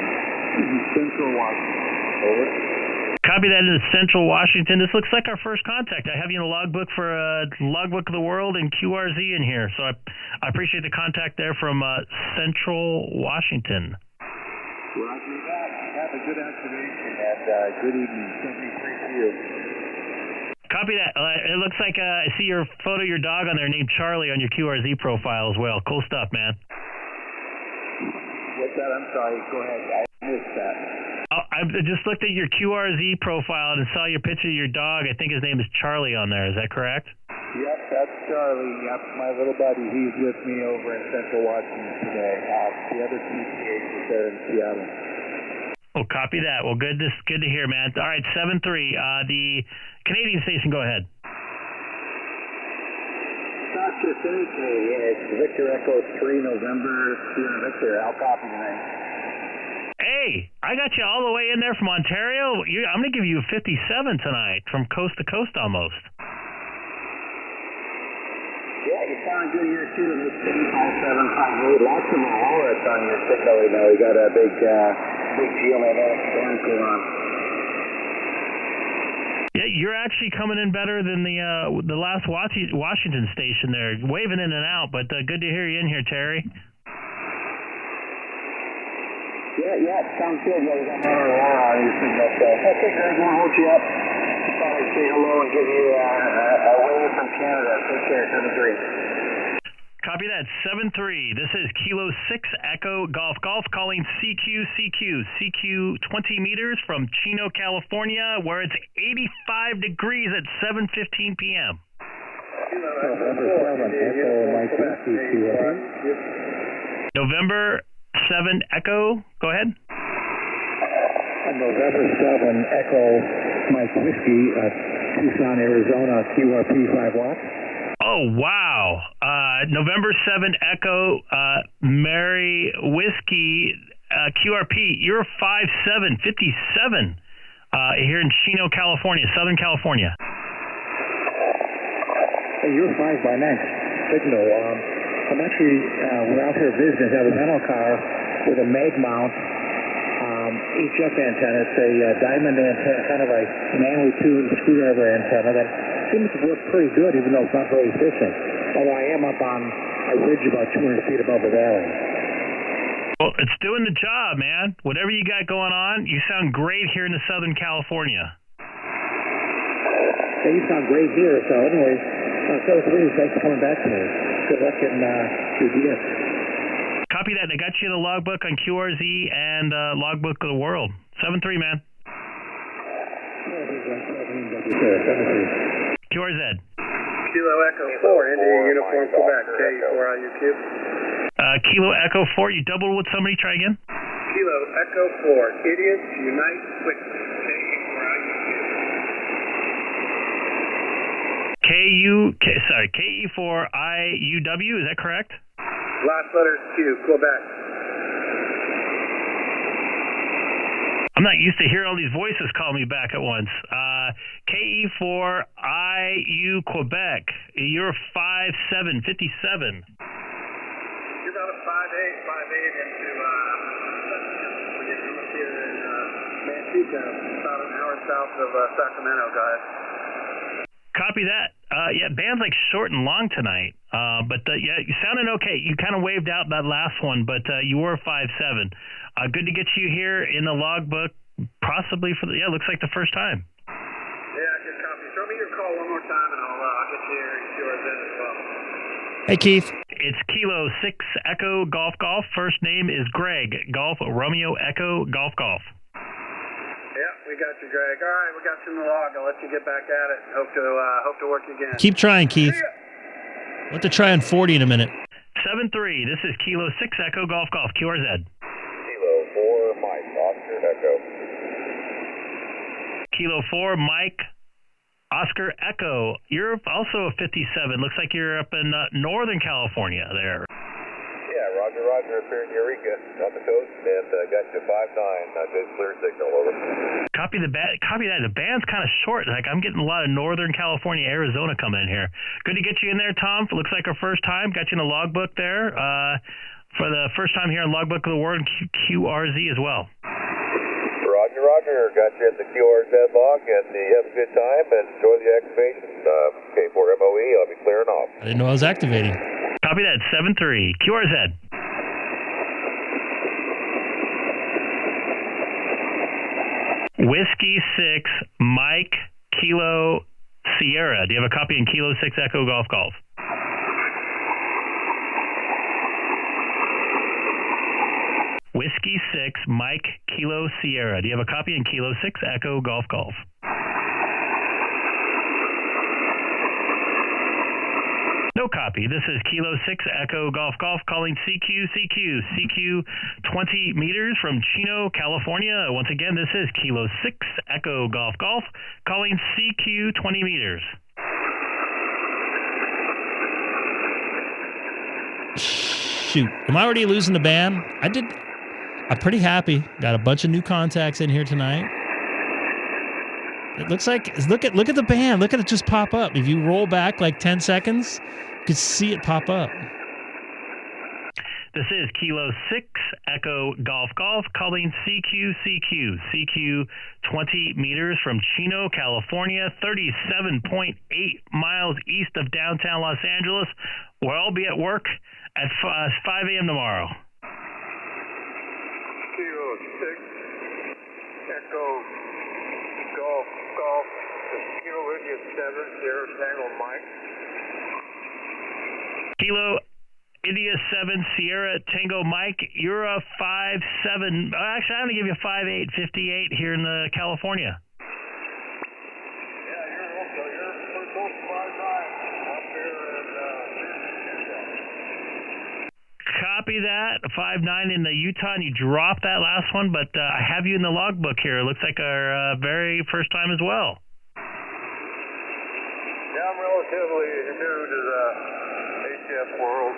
Central Washington. Over. Copy that into Central Washington. This looks like our first contact. I have you in a logbook for Logbook of the World and QRZ in here. So I appreciate the contact there from Central Washington. Roger that. Have a good activation and good evening. 73 to you. Copy that. It looks like I see your photo of your dog on there named Charlie on your QRZ profile as well. Cool stuff, man. What's that? I'm sorry. Go ahead. I missed that. I just looked at your QRZ profile and saw your picture of your dog. I think his name is Charlie on there. Is that correct? Yep, that's Charlie. Yep, my little buddy. He's with me over in Central Washington today. The other PCH is there in Seattle. Oh, copy that. Well, good to hear, man. All right, 7-3. The Canadian station, go ahead. Sasha Finike, it's Victor Echo 3, November Sierra Victor. I'll copy tonight. Hey, I got you all the way in there from Ontario. I'm going to give you 57 tonight, from coast to coast almost. Yeah, you sound good here too. It's 5758. Lots of Mahala's on your signal. You know, you got a big GLNS storm going on. Yeah, you're actually coming in better than the last Washington station there, waving in and out. But good to hear you in here, Terry. Yeah, Yeah, sounds good. Yeah, you got more on your signal. So, okay, Greg, I won't hold you up. Just thought I'd say hello and give you a wave from Canada. Take care. Have a great. Copy that. 7-3. This is Kilo 6 Echo Golf Golf calling CQ 20 meters from Chino, California, where it's 85 degrees at 7:15 p.m. November 7 Echo. Go ahead. November 7 Echo Mike Whiskey, Tucson, Arizona, QRP 5 watts. Oh, wow. November 7 Echo, Mary Whiskey, QRP, you're 5757 here in Chino, California, Southern California. Hey, you're 5 by 9 signal. I'm actually, we're out here visiting. I have a rental car with a mag mount HF antenna. It's a diamond antenna, kind of a manually tuned screwdriver antenna that seems to work pretty good, even though it's not very efficient. Although I am up on a ridge about 200 feet above the valley. Well, it's doing the job, man. Whatever you got going on, you sound great here in the Southern California. Hey, you sound great here. So anyway, thanks for coming back to me. Good luck in your DS. Copy that. I got you in the logbook on QRZ and logbook of the world. 7-3, man. QRZ. Kilo Echo 4, India Uniform Quebec, K4IUQ. Kilo Echo 4, you doubled with somebody, try again. Kilo Echo 4, Idiots Unite Quickly, K4IUQ. KE4IUW, is that correct? Last letter is Q, Quebec. I'm not used to hearing all these voices call me back at once. KE4IU Quebec. You're 5757. You're about a 5'8" into we get up here in Manteca, about an hour south of Sacramento, guys. Copy that. Yeah, band's like short and long tonight. But yeah, you sounded okay. You kind of waved out that last one, but you were 5'7". Good to get you here in the logbook, possibly for the, looks like the first time. Yeah, good copy. Throw me your call one more time, and I'll get you here and yours in as well. Hey, Keith. It's Kilo 6 Echo Golf Golf. First name is Greg. Golf Romeo Echo Golf Golf. Yeah, we got you, Greg. All right, we got you in the log. I'll let you get back at it. Hope to work again. Keep trying, Keith. We'll have to try on 40 in a minute. 7-3. This is Kilo 6 Echo Golf Golf. QRZ. Kilo 4 Mike Oscar Echo. Kilo 4 Mike Oscar Echo. You're also a 57. Looks like you're up in Northern California there. Yeah, Roger, up here in Eureka on the coast, and got you 5'9", good clear signal, over. Copy that. The band's kind of short. Like, I'm getting a lot of Northern California, Arizona coming in here. Good to get you in there, Tom. Looks like our first time. Got you in the logbook there for the first time here on Logbook of the World and QRZ as well. Roger. Got you in the QRZ log, and you have a good time, and enjoy the activation. K4MOE, I'll be clearing off. I didn't know I was activating. Copy that. 7-3. QRZ. Whiskey 6 Mike Kilo Sierra. Do you have a copy in Kilo 6 Echo Golf Golf? Whiskey 6 Mike Kilo Sierra. Do you have a copy in Kilo 6 Echo Golf Golf? No copy. This is Kilo 6 Echo Golf Golf calling CQ 20 meters from Chino, California. Once again, this is Kilo 6 Echo Golf Golf calling CQ 20 meters. Shoot. Am I already losing the band? I'm pretty happy. Got a bunch of new contacts in here tonight. It looks like, look at the band. Look at it just pop up. If you roll back like 10 seconds, you can see it pop up. This is Kilo 6 Echo Golf Golf calling CQ 20 meters from Chino, California, 37.8 miles east of downtown Los Angeles, where I'll be at work at 5 a.m. tomorrow. Kilo Kilo 6, Echo Golf, Kilo India 7, Sierra Tango Mike. Kilo India 7, Sierra Tango Mike, you're a 5'7", actually I'm going to give you a 5'8", 58 here in California. Yeah, you're pretty close to 5'9", up here in Copy that, 5'9" in the Utah, and you dropped that last one, but I have you in the logbook here. It looks like our very first time as well. Yeah, I'm relatively new to the HF world.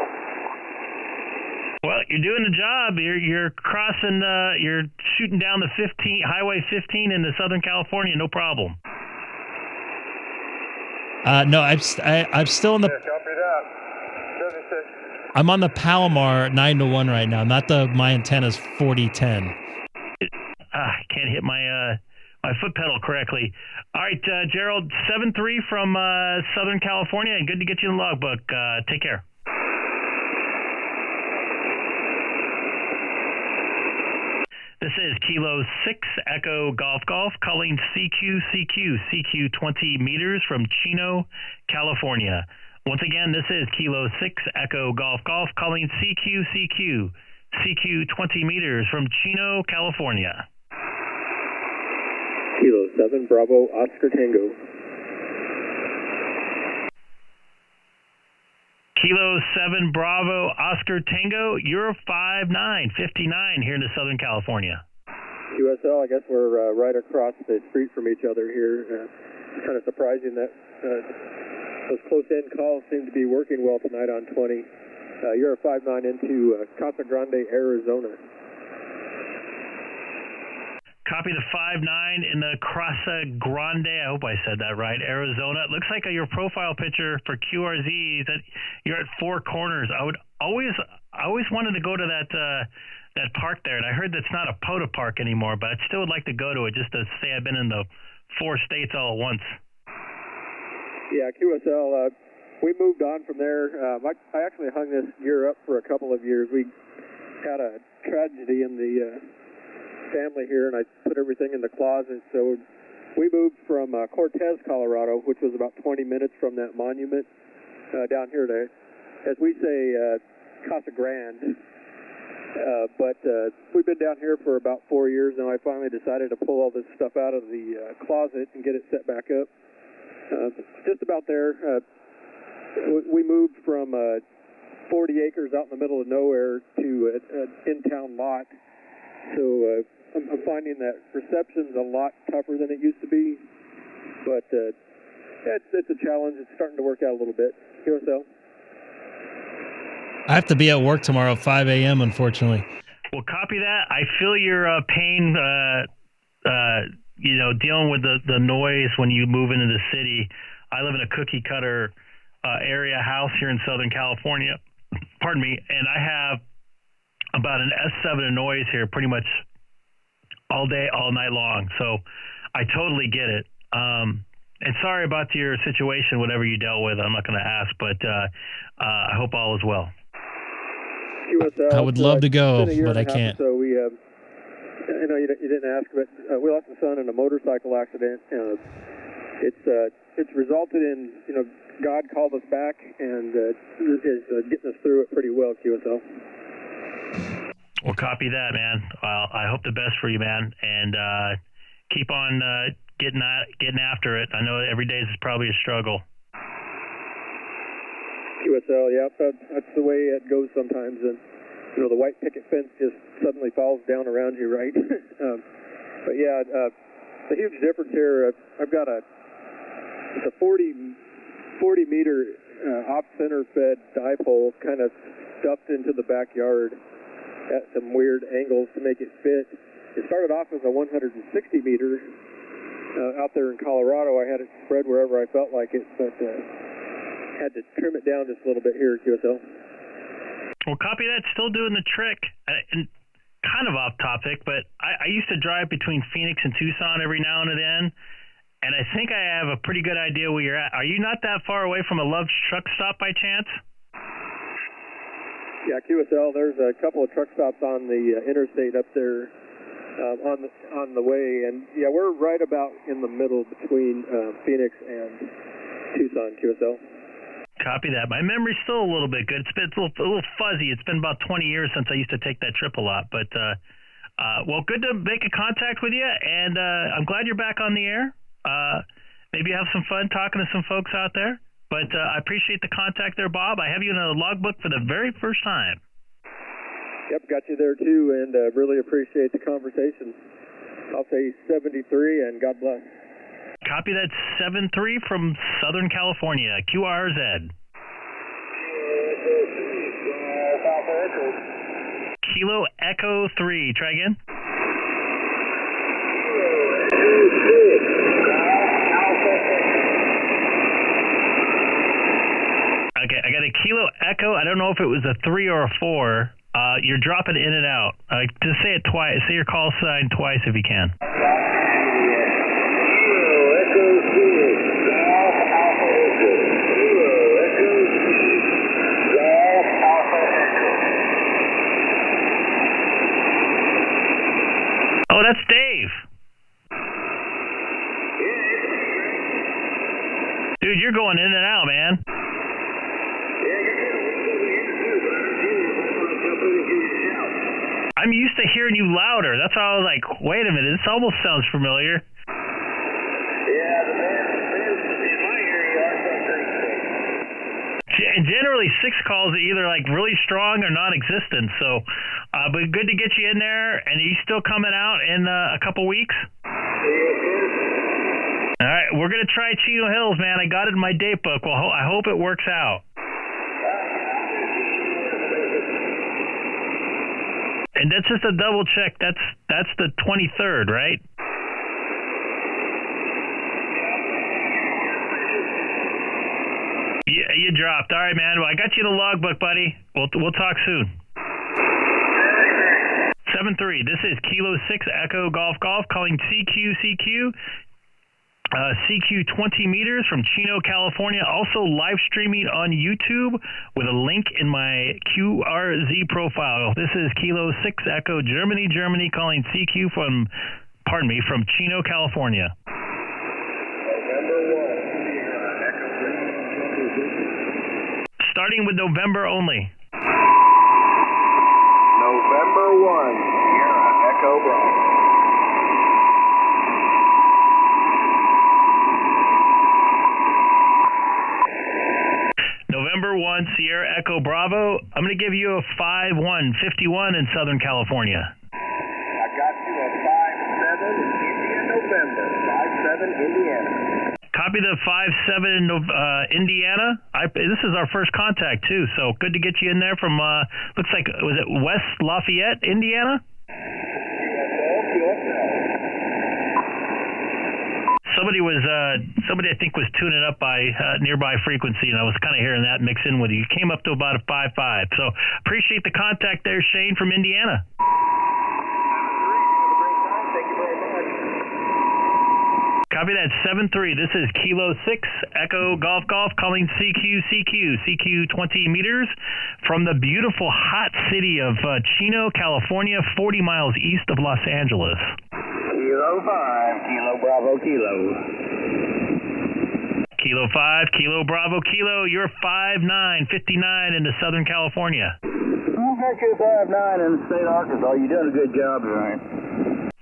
Well, you're doing the job. You're crossing. You're shooting down the Highway 15 into Southern California. No problem. No, I'm still in the. Yeah, copy that. 76. I'm on the Palomar 9-1 right now. Not my antenna's 4010. I can't hit my foot pedal correctly. All right, Gerald, 7-3 from Southern California, and good to get you in the logbook. Take care. This is Kilo 6 Echo Golf calling CQ 20 meters from Chino, California. Once again, this is Kilo 6 Echo Golf calling CQ 20 meters from Chino, California. Kilo 7 Bravo Oscar Tango. Kilo 7 Bravo Oscar Tango, you're 5'9", 59 here in Southern California. QSL, I guess we're right across the street from each other here. It's kind of surprising that those close-in calls seem to be working well tonight on 20. You're a 5'9" into Casa Grande, Arizona. Copy the 5'9" in the Casa Grande, I hope I said that right, Arizona. It looks like your profile picture for QRZ that you're at Four Corners. I always wanted to go to that park there, and I heard that's not a POTA park anymore, but I still would like to go to it just to say I've been in the 4 states all at once. Yeah, QSL, we moved on from there. I actually hung this gear up for a couple of years. We had a tragedy in the family here, and I put everything in the closet. So we moved from Cortez, Colorado, which was about 20 minutes from that monument, down here to, as we say, Casa Grande. But we've been down here for about 4 years, and I finally decided to pull all this stuff out of the closet and get it set back up. Just about there, we moved from 40 acres out in the middle of nowhere to an in-town lot. So I'm finding that reception's a lot tougher than it used to be, but it's a challenge. It's starting to work out a little bit. QSL? I have to be at work tomorrow at 5 a.m., unfortunately. Well, copy that. I feel your pain, dealing with the noise when you move into the city. I live in a cookie-cutter area house here in Southern California. Pardon me. And I have about an S7 of noise here pretty much all day, all night long. So I totally get it. And sorry about your situation, whatever you dealt with. I'm not going to ask, but I hope all is well. QSL, I would love to go, but I can't. So we, I know you didn't ask, but we lost a son in a motorcycle accident. It's resulted in, God called us back and is getting us through it pretty well, QSL. Well, copy that, man. I hope the best for you, man, and keep on getting after it. I know every day is probably a struggle. QSL, yeah, that's the way it goes sometimes, and the white picket fence just suddenly falls down around you, right? But yeah, the huge difference here. I've got it's a 40 meter off-center fed dipole kind of stuffed into the backyard at some weird angles to make it fit. It started off as a 160 meter out there in Colorado. I had it spread wherever I felt like it, but had to trim it down just a little bit here at QSL. Well, copy that. Still doing the trick. And kind of off topic, but I used to drive between Phoenix and Tucson every now and then, and I think I have a pretty good idea where you're at. Are you not that far away from a Love's truck stop by chance? Yeah, QSL, there's a couple of truck stops on the interstate up there on the way. And yeah, we're right about in the middle between Phoenix and Tucson, QSL. Copy that. My memory's still a little bit good. It's a little fuzzy. It's been about 20 years since I used to take that trip a lot. But, well, good to make a contact with you, and I'm glad you're back on the air. Maybe have some fun talking to some folks out there. But I appreciate the contact there, Bob. I have you in a logbook for the very first time. Yep, got you there, too, and really appreciate the conversation. I'll say 73, and God bless. Copy that. 73 from Southern California, QRZ. Kilo Echo 3. Try again. Okay, I got a Kilo Echo. I don't know if it was a 3 or a 4. You're dropping in and out. Just say it twice. Say your call sign twice if you can. Oh, that's Dave. Dude, you're going in and out, man. I'm used to hearing you louder. That's why I was like, wait a minute, this almost sounds familiar. Yeah, the band in my area are so great. Generally, 6 calls are either like really strong or non-existent. So, but good to get you in there. And are you still coming out in a couple weeks? All right, we're gonna try Chino Hills, man. I got it in my date book. Well, I hope it works out. And that's just a double check. That's the 23rd, right? Yeah, you dropped. All right, man. Well, I got you the logbook, buddy. We'll talk soon. 7-3. This is Kilo 6 Echo Golf Golf calling CQ. CQ 20 meters from Chino, California. Also live streaming on YouTube with a link in my QRZ profile. This is Kilo 6 Echo Germany calling CQ from Chino, California. Starting with November only. November 1, Sierra Echo Bravo. November 1, Sierra Echo Bravo. I'm going to give you a 5-1-51 in Southern California. I got you a 5-7 Indian November. 5-7 Indiana. Copy the 5-7 Indiana. This is our first contact, too, so good to get you in there from, looks like, was it West Lafayette, Indiana? Somebody I think was tuning up by nearby frequency, and I was kind of hearing that mix in with you. You came up to about a 5-5. So appreciate the contact there, Shane from Indiana. Thank you very much. Copy that. 7-3. This is Kilo 6 Echo Golf calling CQ 20 meters from the beautiful hot city of Chino, California, 40 miles east of Los Angeles. Kilo 5, Kilo Bravo Kilo. Kilo 5, Kilo Bravo Kilo. You're 5-9-59 into Southern California. I got you 5-9 in the state of Arkansas. You're doing a good job, right?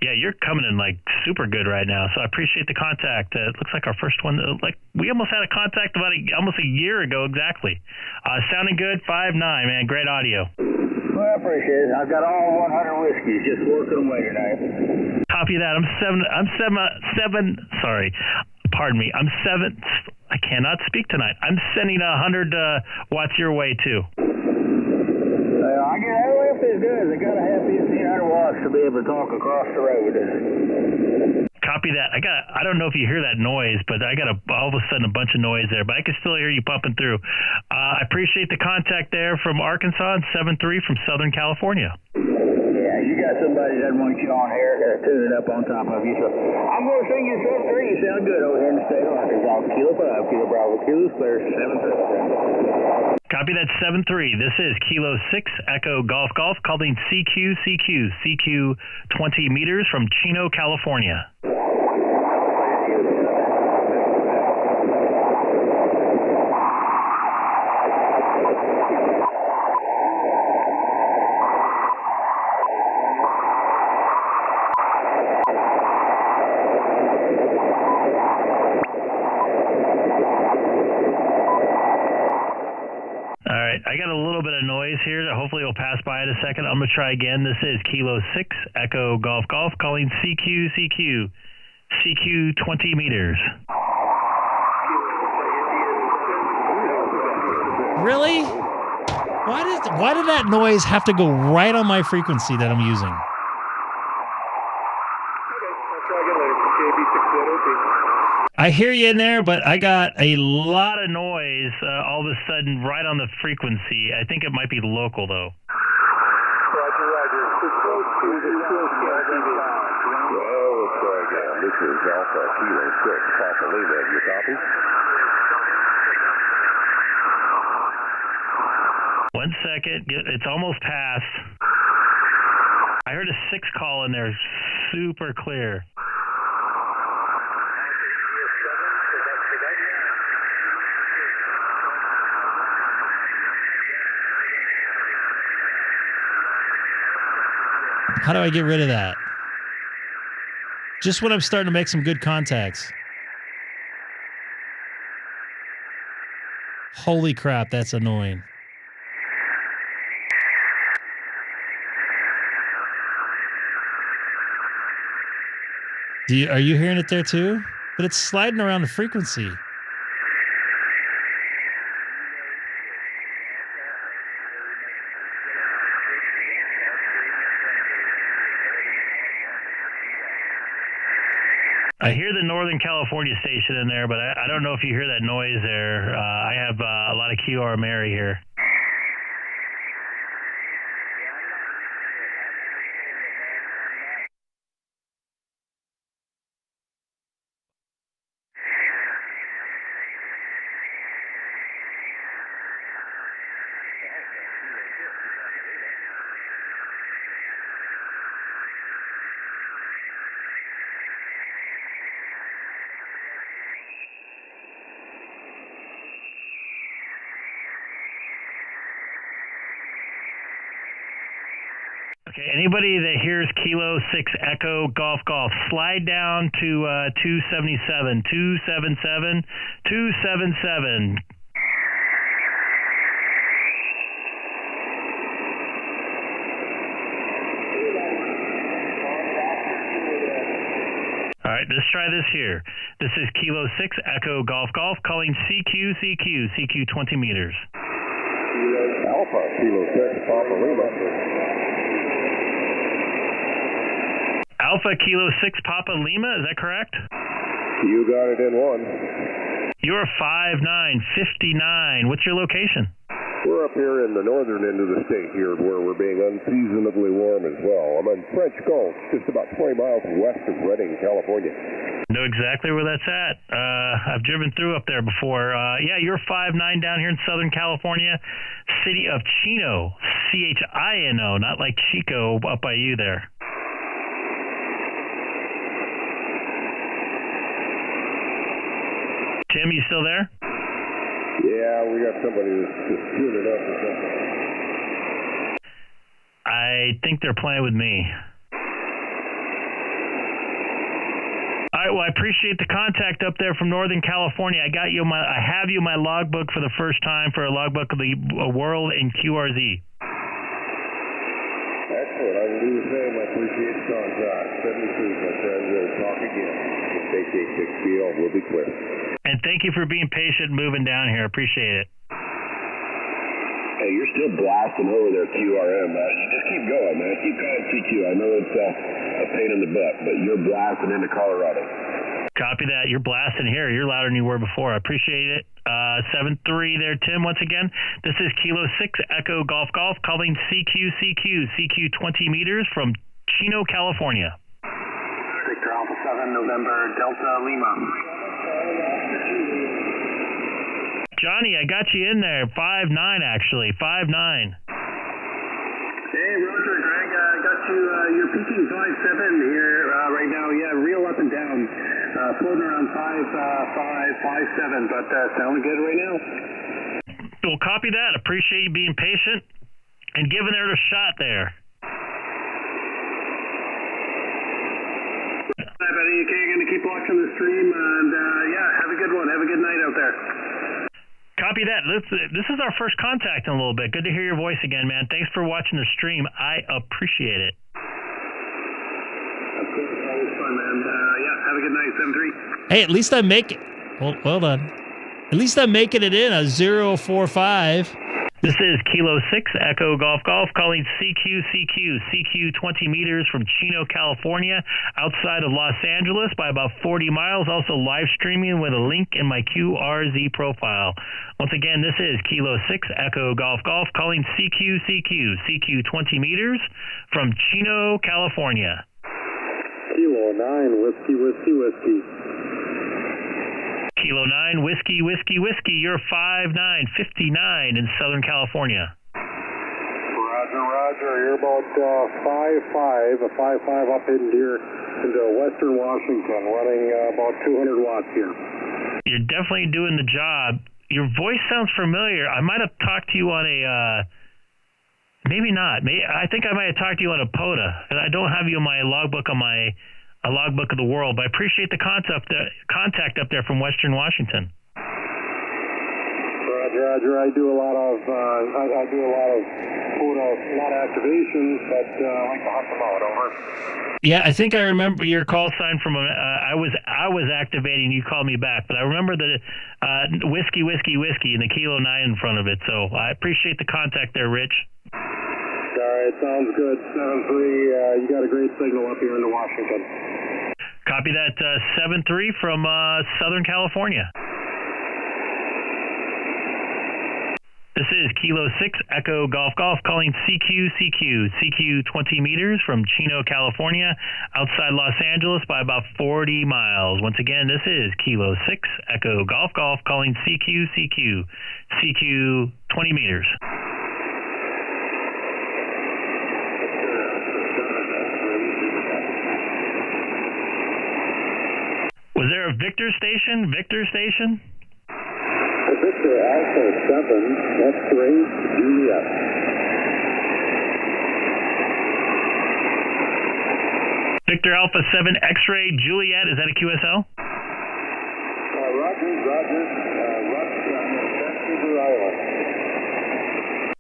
Yeah, you're coming in like super good right now, so I appreciate the contact. It looks like our first one, like we almost had a contact about almost a year ago exactly. Sounding good, 5-9, man, great audio. Well, I appreciate it. I've got all 100 whiskeys just working away tonight. Copy that. I'm seven. I cannot speak tonight. I'm sending 100 watts your way too. I get if it's good. I got to have 1,500 watts to be able to talk across the road. Copy that. I don't know if you hear that noise, but I got all of a sudden a bunch of noise there, but I can still hear you pumping through. I appreciate the contact there from Arkansas and 7-3 from Southern California. Yeah, You got somebody that doesn't want you on here tuning up on top of you. So I'm going to sing you 7-3. You sound good over here in the state of Arkansas. Kilo 5, Kilo Bravo, Kilo Clear, 7-3. Copy that 7-3. This is Kilo 6 Echo Golf Golf calling CQ 20 meters from Chino, California. I got a little bit of noise here that hopefully will pass by in a second. I'm going to try again. This is Kilo 6 Echo Golf Golf calling CQ 20 meters. Really? Why did that noise have to go right on my frequency that I'm using? I hear you in there, but I got a lot of noise all of a sudden right on the frequency. I think it might be local, though. Roger, roger. We're close to the QSL TV. Well, let's try again. This is Alpha Kilo 6, Papa Lima. You copy? 1 second. It's almost past. I heard a 6 call in there. Super clear. How do I get rid of that? Just when I'm starting to make some good contacts. Holy crap, that's annoying. Are you hearing it there too? But it's sliding around the frequency. I hear the Northern California station in there, but I don't know if you hear that noise there. I have a lot of QR Mary here. Okay, anybody that hears Kilo 6 Echo Golf Golf, slide down to 277, 277, 277. All right, let's try this here. This is Kilo 6 Echo Golf Golf calling CQ 20 meters. Alpha Kilo 6 Papa Lima. Alpha Kilo 6 Papa Lima, is that correct? You got it in one. You're 5959. What's your location? We're up here in the northern end of the state here where we're being unseasonably warm as well. I'm on French Gulf, just about 20 miles west of Redding, California. Know exactly where that's at. I've driven through up there before. Yeah, you're 59 down here in Southern California. City of Chino, Chino, not like Chico up by you there. Tim, you still there? Yeah, we got somebody that's just tuning up or something. I think they're playing with me. All right, well, I appreciate the contact up there from Northern California. I have you my logbook for the first time for a logbook of the world in QRZ. Excellent. I will do the same. I appreciate the contact. 73, my friend. We'll talk again. K6EGG will be clear. And thank you for being patient moving down here. Appreciate it. Hey, you're still blasting over there, QRM. You just keep going, man. Keep going, TQ. I know it's a pain in the butt, but you're blasting into Colorado. Copy that. You're blasting here. You're louder than you were before. I appreciate it. 7-3 there, Tim, once again. This is Kilo 6 Echo Golf Golf calling CQ 20 meters from Chino, California. Victor Alpha 7, November Delta Lima. Johnny, I got you in there. 5'9", actually. 5'9". Hey, Roger, Greg, I got you. You're peaking 5'7" here right now. Yeah, real up and down. Floating around 5'7", but sounding good right now. Well, copy that. Appreciate you being patient and giving it a shot there. Hi, buddy. Okay, you're going to keep watching the stream, and yeah, have a good one. Have a good night out there. Copy that. This is our first contact in a little bit. Good to hear your voice again, man. Thanks for watching the stream. I appreciate it. Of course, always fun, man. Yeah, have a good night, 7-3. Hey, at least I'm making. Hold on. At least I'm making it in a 045. This is Kilo 6 Echo Golf Golf calling CQ 20 meters from Chino, California, outside of Los Angeles by about 40 miles. Also live streaming with a link in my QRZ profile. Once again, this is Kilo 6 Echo Golf Golf calling CQ 20 meters from Chino, California. Kilo 9 whiskey. Kilo 9 whiskey. You're 5'9", 59 in Southern California. Roger. You're about 5'5", a 5'5" up into Western Washington, running about 200 watts here. You're definitely doing the job. Your voice sounds familiar. I might have talked to you on a, maybe not. I think I might have talked to you on a POTA, and I don't have you in my logbook on my a logbook of the world, but I appreciate the contact up there from Western Washington. Roger. I do a lot of POTA, not activations, but I like to hunt them out. Over. Yeah, I think I remember your call sign from I was activating. You called me back, but I remember the whiskey and the Kilo 9 in front of it. So I appreciate the contact there, Rich. All right, sounds good. 7-3. You got a great signal up here into Washington. Copy that. 7-3 from Southern California. This is Kilo 6 Echo Golf Golf calling CQ 20 meters from Chino, California, outside Los Angeles by about 40 miles. Once again, this is Kilo 6 Echo Golf Golf calling CQ 20 meters. Was there a Victor station? Victor Alpha 7, X-ray, Juliet. Victor Alpha 7, X-ray, Juliet. Is that a QSL? Roger. Vancouver Island.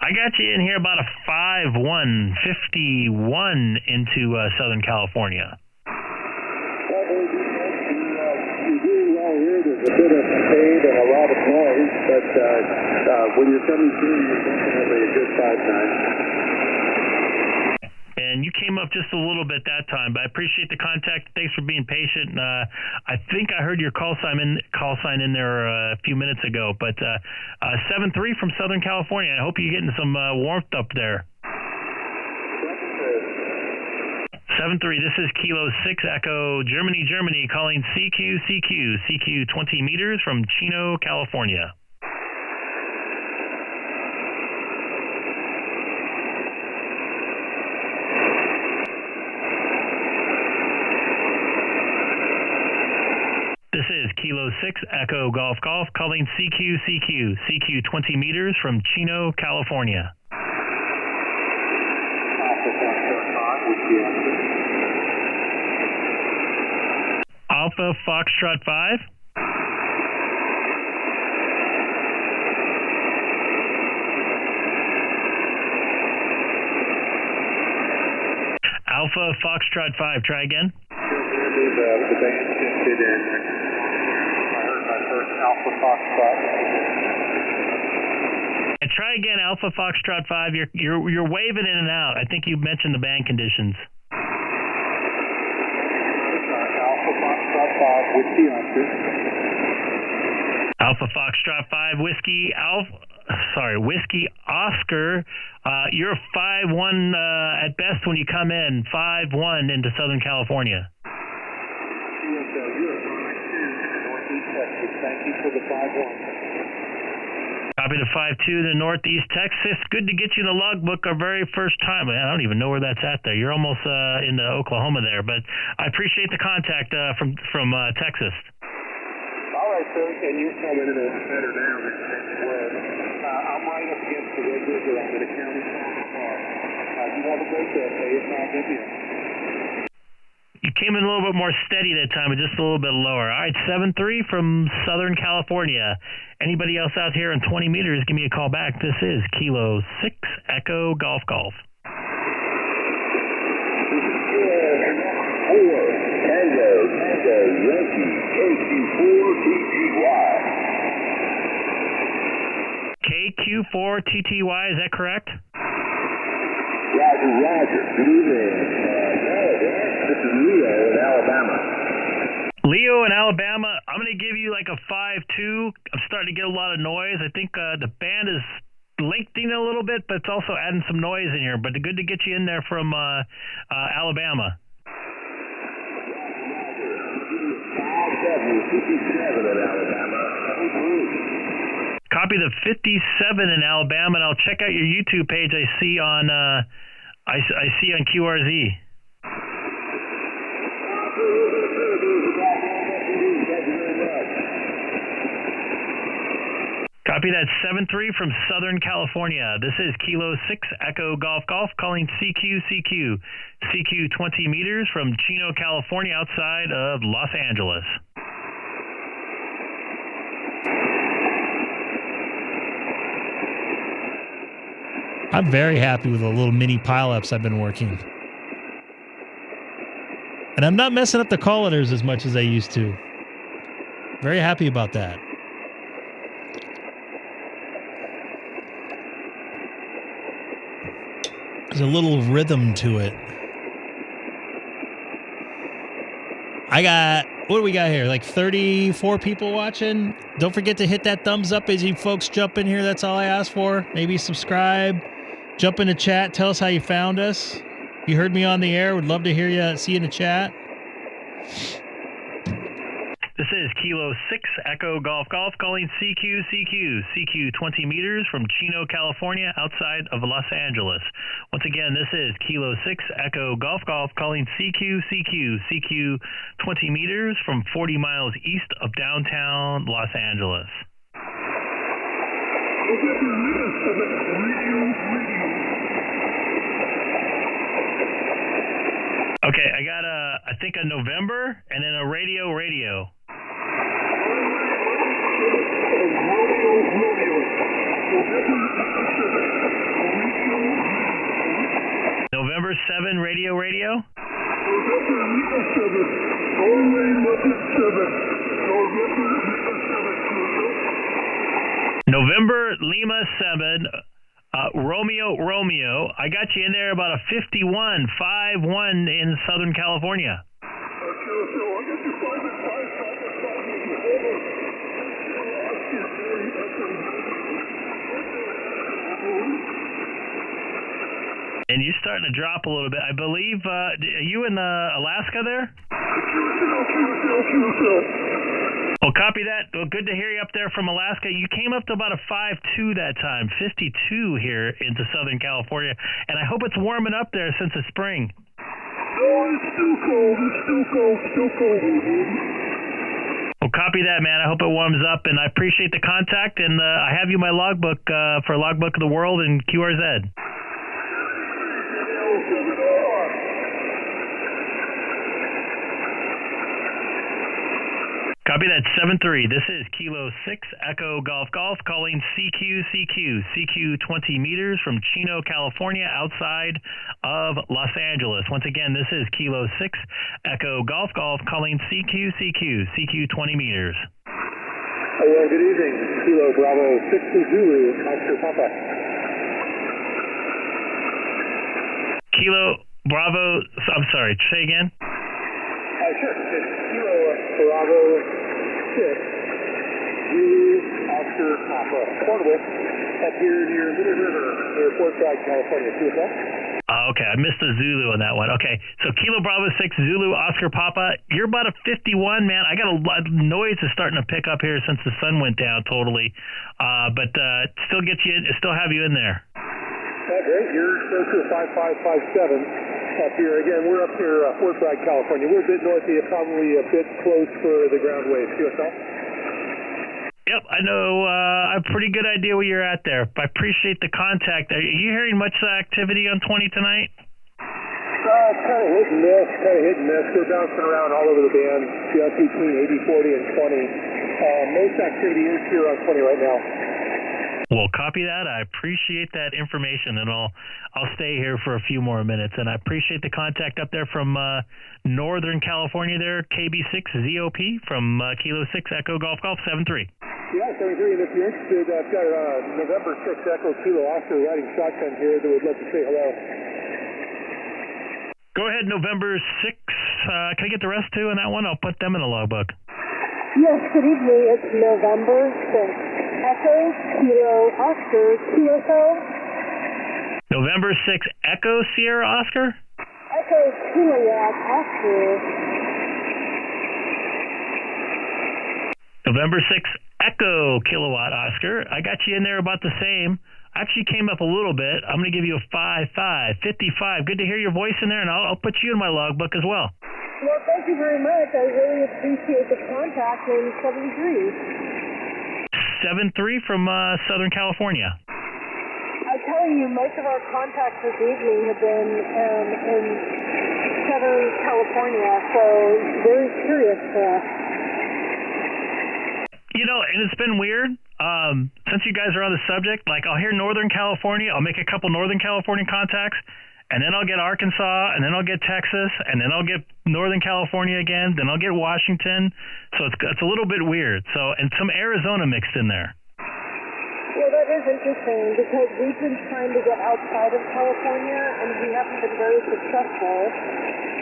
I got you in here about a 5'1", 51 into Southern California. There's a bit of fade and a lot of noise, but when you're coming through, you're definitely a good 5'9". And you came up just a little bit that time, but I appreciate the contact. Thanks for being patient. I think I heard your call sign in there a few minutes ago, but 7-3 from Southern California. I hope you're getting some warmth up there. 7-3, this is Kilo 6 Echo, Germany, calling CQ 20 meters from Chino, California. This is Kilo 6 Echo Golf Golf, calling CQ 20 meters from Chino, California. Alpha Foxtrot 5. Alpha Foxtrot 5. Try again. The band shifted in. I heard my first Alpha Foxtrot. And try again, Alpha Foxtrot 5. You're waving in and out. I think you mentioned the band conditions. Alpha Foxtrot 5. Whiskey Oscar. Alpha Foxtrot 5 Whiskey Whiskey Oscar. You're 5-1 at best when you come in, 5-1 into Southern California. Thank you for the 5-1. Copy the 5-2 to Northeast Texas. Good to get you in the logbook our very first time. Man, I don't even know where that's at there. You're almost into Oklahoma there, but I appreciate the contact from Texas. All right, sir, and you're coming in a better down where I'm right up against the Red River. I'm in a county car. You have a great day. It's not good here. You came in a little bit more steady that time, but just a little bit lower. All right, 7-3 from Southern California. Anybody else out here in 20 meters, give me a call back. This is Kilo 6 Echo Golf Golf. 4 Tango Yankee KQ4 TTY. KQ4 TTY, is that correct? Roger. Good evening. This is Leo in Alabama. Leo in Alabama, I'm going to give you like a 5-2. I'm starting to get a lot of noise. I think the band is lengthening a little bit, but it's also adding some noise in here. But good to get you in there from Alabama. 57 in Alabama. Copy the 57 in Alabama, and I'll check out your YouTube page. I see on QRZ. Copy that 7-3 from Southern California. This is Kilo 6 Echo Golf Golf calling CQ 20 meters from Chino, California, outside of Los Angeles. I'm very happy with the little mini pileups I've been working. And I'm not messing up the call letters as much as I used to. Very happy about that. There's a little rhythm to it. What do we got here? Like 34 people watching. Don't forget to hit that thumbs up as you folks jump in here. That's all I ask for. Maybe subscribe. Jump in the chat. Tell us how you found us. You heard me on the air. Would love to hear you. See you in the chat. This is Kilo 6 Echo Golf Golf calling CQ 20 meters from Chino, California, outside of Los Angeles. Once again, this is Kilo 6 Echo Golf Golf calling CQ 20 meters from 40 miles east of downtown Los Angeles. Okay, I got I think a November and then a radio. November 7 radio. November Lima 7 Romeo. I got you in there about a 5-1 in Southern California. And you're starting to drop a little bit. I believe, are you in Alaska there? Well, copy that. Well, good to hear you up there from Alaska. You came up to about a 5-2 that time, 52 here into Southern California. And I hope it's warming up there since it's spring. Oh, it's still cold. Well, copy that, man. I hope it warms up, and I appreciate the contact. And I have you my logbook for Logbook of the World and QRZ. Copy that 7-3. This is Kilo 6 Echo Golf Golf calling CQ 20 meters from Chino, California, outside of Los Angeles. Once again, this is Kilo 6 Echo Golf Golf calling CQ 20 meters. Hello, good evening. Kilo Bravo 6 Zulu, Oscar Papa. Kilo Bravo, I'm sorry, say again? Sure. It's Kilo Bravo 6, Zulu, Oscar, Papa, Cornwall, up here near Little River, near Fort Bragg, California. QSL? Okay, I missed the Zulu on that one. Okay, so Kilo Bravo 6, Zulu, Oscar Papa. You're about a 51, man. I got a lot of noise is starting to pick up here since the sun went down totally. But still get you, still have you in there. Great. You're close to 5557 up here. Again, we're up here, Fort Bragg, California. We're a bit north of you, probably a bit close for the ground waves. QSL? Yep, I know a pretty good idea where you're at there. I appreciate the contact. Are you hearing much activity on 20 tonight? It's kind of hit and miss, We're bouncing around all over the band, just between 80, 40, and 20. Most activity is here on 20 right now. Well, copy that. I appreciate that information, and I'll stay here for a few more minutes. And I appreciate the contact up there from Northern California there, KB6ZOP from Kilo 6 Echo Golf Golf 73. Yeah, 73, and if you're interested, I've got November 6 Echo Kilo Oscar riding shotgun here that would love to say hello. Go ahead, November 6. Can I get the rest too on that one? I'll put them in the logbook. Yes, good evening. It's November 6. Echo Kilo Oscar QSO. November 6 Echo Sierra Oscar? Echo Kilo Oscar. November 6 Echo Kilowatt Oscar. I got you in there about the same. Actually came up a little bit. I'm going to give you a 55. Good to hear your voice in there, and I'll put you in my logbook as well. Well, thank you very much. I really appreciate the contact in 73. 73 from Southern California. I tell you, most of our contacts this evening have been in Southern California, so very curious for us. You know, and it's been weird. Since you guys are on the subject, like I'll hear Northern California, I'll make a couple Northern California contacts, and then I'll get Arkansas, and then I'll get Texas, and then I'll get Northern California again, then I'll get Washington. So it's a little bit weird. So, and some Arizona mixed in there. Well, that is interesting because we've been trying to get outside of California, and we haven't been very successful.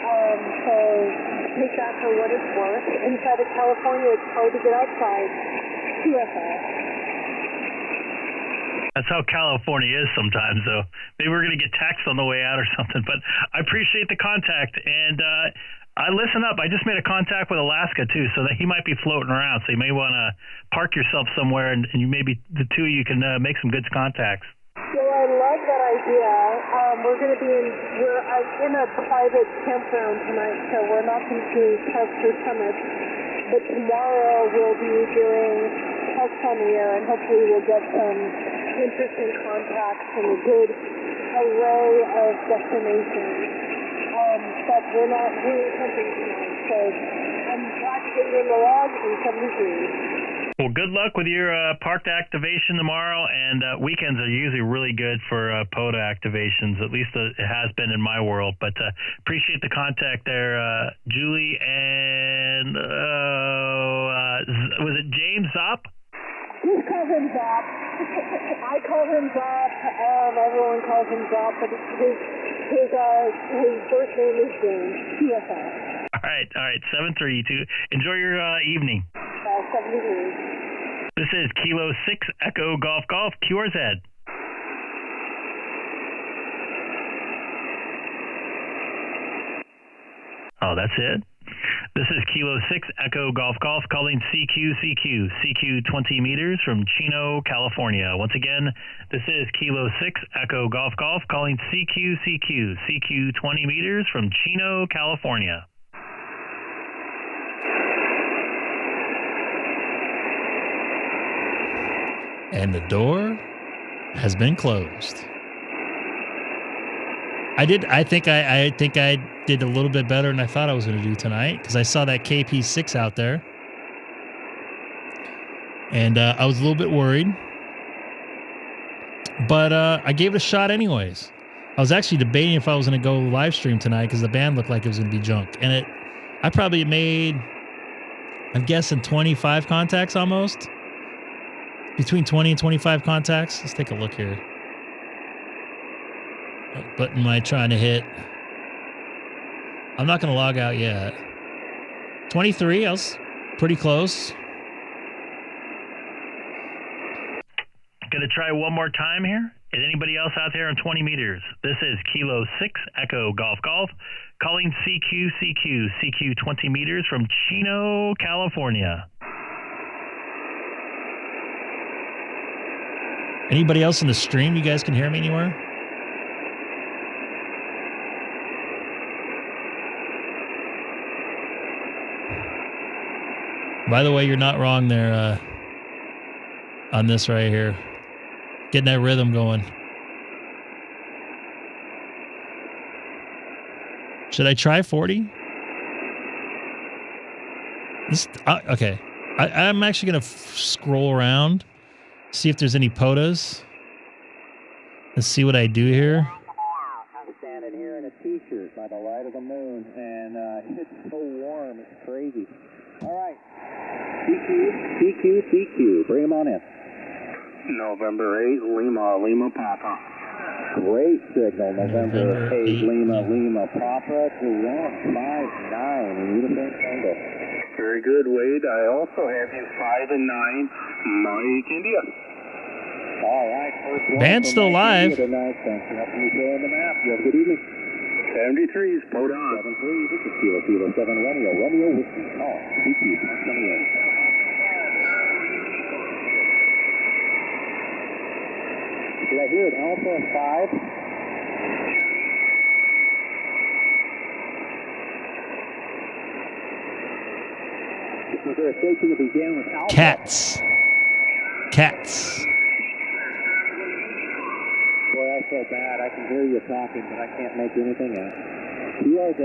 So take that for what it's worth. Inside of California, it's hard to get outside. QSL. That's how California is sometimes, though. Maybe we're going to get taxed on the way out or something. But I appreciate the contact, and I listen up. I just made a contact with Alaska, too, so that he might be floating around. So you may want to park yourself somewhere, and you maybe the two of you can make some good contacts. Well, I love that idea. We're going to be in a private campground tonight, so we're not going to do Parks or Summits. But tomorrow we'll be doing Parks on the Air, and hopefully we'll get some interesting contacts and a good array of destinations. But we're not doing something tonight, so I'm glad to get you in the log in 73. Well, good luck with your parked activation tomorrow, and weekends are usually really good for POTA activations. At least it has been in my world. But appreciate the contact there, Julie, and was it James Zopp? You call him Zop. I call him Zop. Everyone calls him Zop, but his first name is James. CFL. All right. 732. Enjoy your evening. 73. This is Kilo 6 Echo Golf Golf QRZ. Oh, that's it? This is Kilo 6 Echo Golf Golf calling CQ 20 meters from Chino, California. Once again, this is Kilo 6 Echo Golf Golf calling CQ 20 meters from Chino, California. And the door has been closed. I think I did a little bit better than I thought I was going to do tonight because I saw that KP6 out there. And I was a little bit worried. But I gave it a shot anyways. I was actually debating if I was going to go live stream tonight because the band looked like it was going to be junk. And I probably made, I'm guessing, 25 contacts almost. Between 20 and 25 contacts. Let's take a look here. What button am I trying to hit? I'm not going to log out yet. 23. pretty close. Gonna try one more time here. Is anybody else out there on 20 meters? This is Kilo 6 Echo Golf Golf calling CQ 20 meters from Chino, California. Anybody else in the stream? You guys can hear me anywhere? By the way, you're not wrong there on this right here. Getting that rhythm going. Should I try 40? Okay. I'm actually going to scroll around, see if there's any POTAs. Let's see what I do here. I'm standing here in a t-shirt by the light of the moon, and it's so warm, it's crazy. All right. CQ. Bring them on in. November 8, Lima, Papa. Great signal. November 8, Lima, Papa. To 159 in uniform tango. Very good, Wade. I also have you 5 and 9, Mike, India. All right. First one. Band's still live. Tonight. Thanks for helping me throw in the map. You have a good evening. 73's, put on. 73, this is Kilo 7 Romeo Whiskey. Oh, CQ, coming in. Did I hear it Alpha 5? Was there a station that began with Alpha? Cats. Boy, that's so bad. I can hear you talking, but I can't make anything out. QRZ.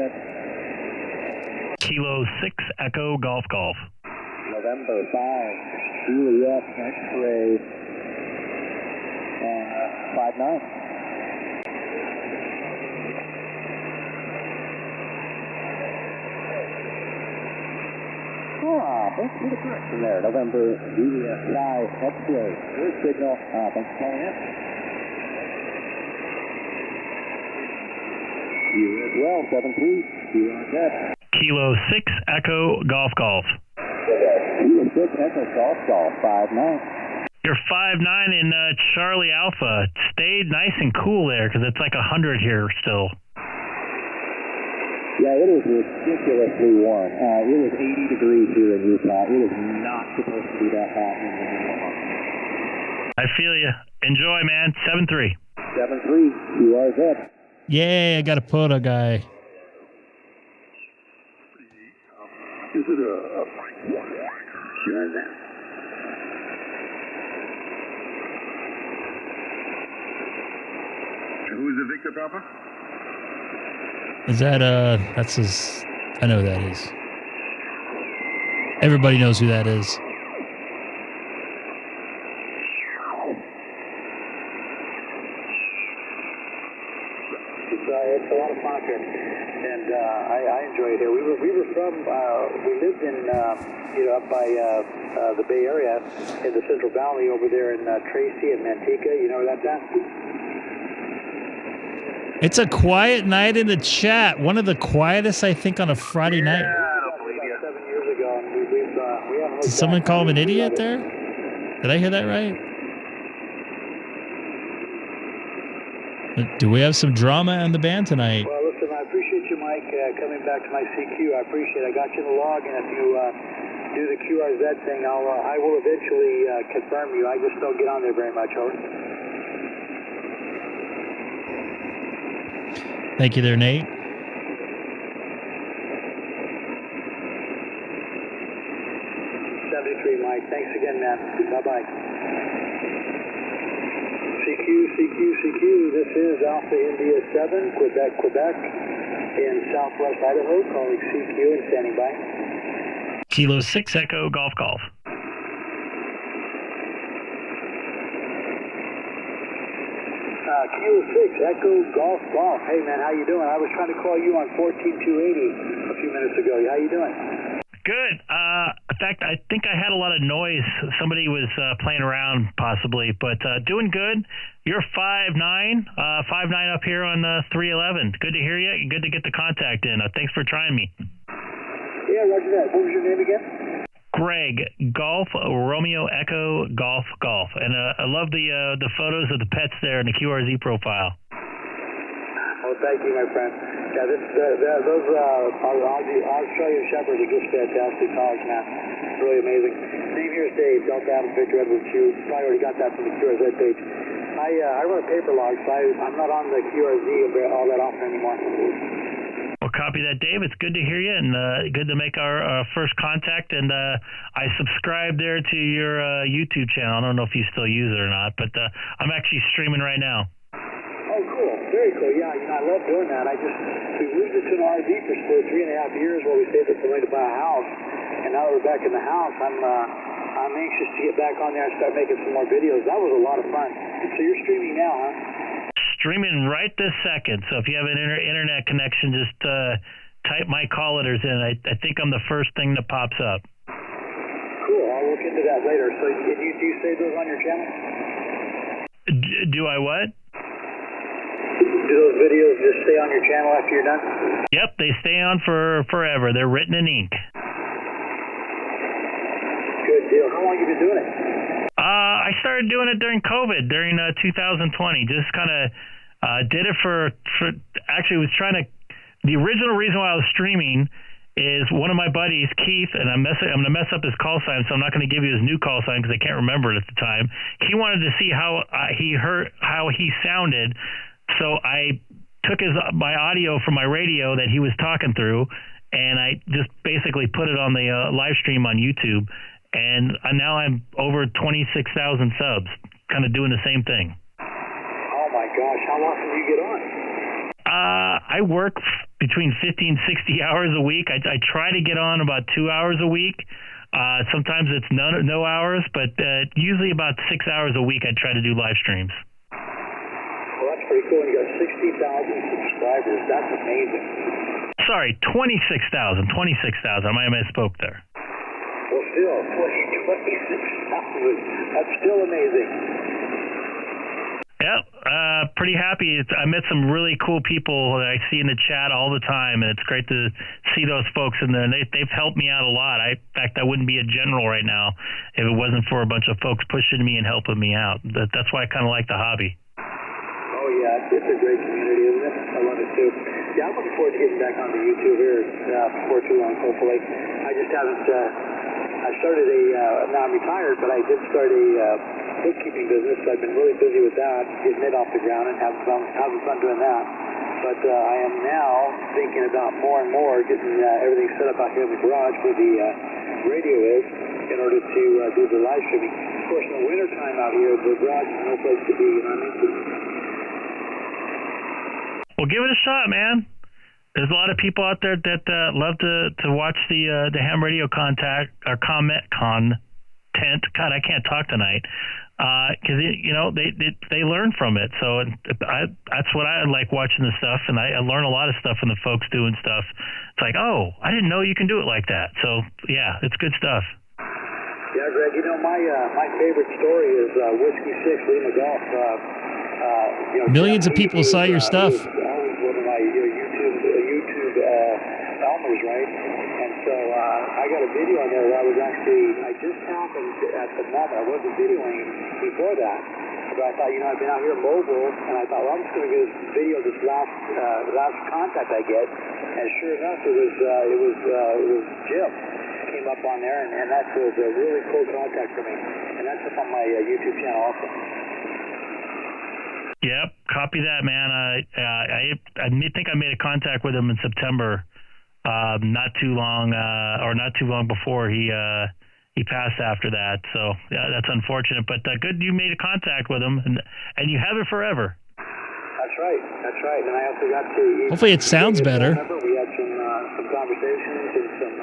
Kilo 6 Echo Golf Golf. November 5, Juliet X-ray 59. Thanks for the correction there. November Juliet X-ray. Good signal. Thanks for calling in. You as well, 7-3. You are set. Kilo 6 Echo Golf Golf. Kilo 6 Echo Golf 5-9. You're 5'9" in Charlie Alpha. Stayed nice and cool there because it's like 100 here still. Yeah, it is ridiculously warm. It was 80 degrees here in Utah. It is not supposed to be that hot in the middle of the month. I feel you. Enjoy, man. 7-3. 7-3. QRZ. Yay, I got a POTA guy. Is it a QRZ? Who is it, Victor Papa? Is that that's his, I know who that is. Everybody knows who that is. It's a lot of fun up here, and I enjoy it here. We lived in up by the Bay Area in the Central Valley over there in Tracy and Manteca. You know where that's at? It's a quiet night in the chat. One of the quietest, I think, on a Friday night. 7 years ago, and we Did someone call him an idiot there? Did I hear that right? Do we have some drama in the band tonight? Well, listen, I appreciate you, Mike, coming back to my CQ. I appreciate it. I got you in the log, and if you do the QRZ thing, I will eventually confirm you. I just don't get on there very much, over. Thank you there, Nate. 73, Mike. Thanks again, man. Bye-bye. CQ. This is Alpha India 7, Quebec, in southwest Idaho, calling CQ and standing by. Kilo 6 Echo Golf Golf. Kilo 6 Echo Golf. Hey, man, how you doing? I was trying to call you on 14280 a few minutes ago. How you doing? Good. In fact, I think I had a lot of noise. Somebody was playing around, possibly, but doing good. You're 5'9", 5'9" up here on 311. Good to hear you. Good to get the contact in. Thanks for trying me. Yeah, roger that. What was your name again? Greg, Golf Romeo Echo Golf Golf, and I love the photos of the pets there in the QRZ profile. Well, thank you, my friend. Yeah, those Australian Shepherds are just fantastic dogs, man. Really amazing. Name here is Dave, Delta Adam Victor Edward Q. Probably already got that from the QRZ page. I run a paper log, so I'm not on the QRZ all that often anymore. Well, copy that, Dave. It's good to hear you, and good to make our first contact. And I subscribe there to your YouTube channel. I don't know if you still use it or not, but I'm actually streaming right now. Oh, cool. Very cool. Yeah, I love doing that. We moved it to an RV for 3.5 years while we saved up the money to buy a house. And now that we're back in the house, I'm anxious to get back on there and start making some more videos. That was a lot of fun. So you're streaming now, huh? Streaming right this second. So if you have an internet connection, just type my call letters in. I think I'm the first thing that pops up. Cool. I'll look into that later. So do you save those on your channel? Do I what? Do those videos just stay on your channel after you're done? Yep, they stay on for forever. They're written in ink. Good deal. How long have you been doing it? I started doing it during COVID, during 2020. Just kind of did it for actually was trying to. The original reason why I was streaming is one of my buddies, Keith, and I'm going to mess up his call sign, so I'm not going to give you his new call sign because I can't remember it at the time. He wanted to see how he sounded. So I took my audio from my radio that he was talking through, and I just basically put it on the live stream on YouTube. And now I'm over 26,000 subs, kind of doing the same thing. Oh, my gosh. How often do you get on? I work between 50 and 60 hours a week. I try to get on about 2 hours a week. Sometimes it's no hours, but usually about 6 hours a week I try to do live streams. Well, that's pretty cool. You got 60,000 subscribers. That's amazing. Sorry, 26,000. 26,000. I might have misspoke there. Well, still, 26,000. That's still amazing. Yep, pretty happy. I met some really cool people that I see in the chat all the time, and it's great to see those folks in there. And they've helped me out a lot. In fact, I wouldn't be a general right now if it wasn't for a bunch of folks pushing me and helping me out. That's why I kind of like the hobby. Oh, yeah, it's a great community, isn't it? I love it, too. Yeah, I'm looking forward to getting back onto YouTube here before too long, hopefully. I just haven't... I started now I'm retired, but I did start a bookkeeping business, so I've been really busy with that, getting it off the ground and having fun doing that. But I am now thinking about more and more getting everything set up out here in the garage where the radio is in order to do the live streaming. Of course, in the wintertime out here, the garage is no place to be, you know what I mean? Well, give it a shot, man. There's a lot of people out there that love to watch the ham radio content. God, I can't talk tonight because they learn from it. So that's what I like watching the stuff, and I learn a lot of stuff from the folks doing stuff. It's like, oh, I didn't know you can do it like that. So yeah, it's good stuff. Yeah, Greg. My favorite story is Whiskey 6 Lima Golf. Millions of people saw your stuff. Always one of my YouTube Elmers, right? And so I got a video on there where I just happened at the moment. I wasn't videoing before that, but I thought, I've been out here mobile, and I thought, well, I'm just going to get this video this last contact I get, and sure enough, it was Jim came up on there, and that was a really cool contact for me, and that's up on my YouTube channel also. Yep, copy that, man. I think I made a contact with him in September, not too long before he passed after that. So yeah, that's unfortunate, but good you made a contact with him, and you have it forever. That's right. And I also got to. Hopefully, it sounds better. We had some conversations and some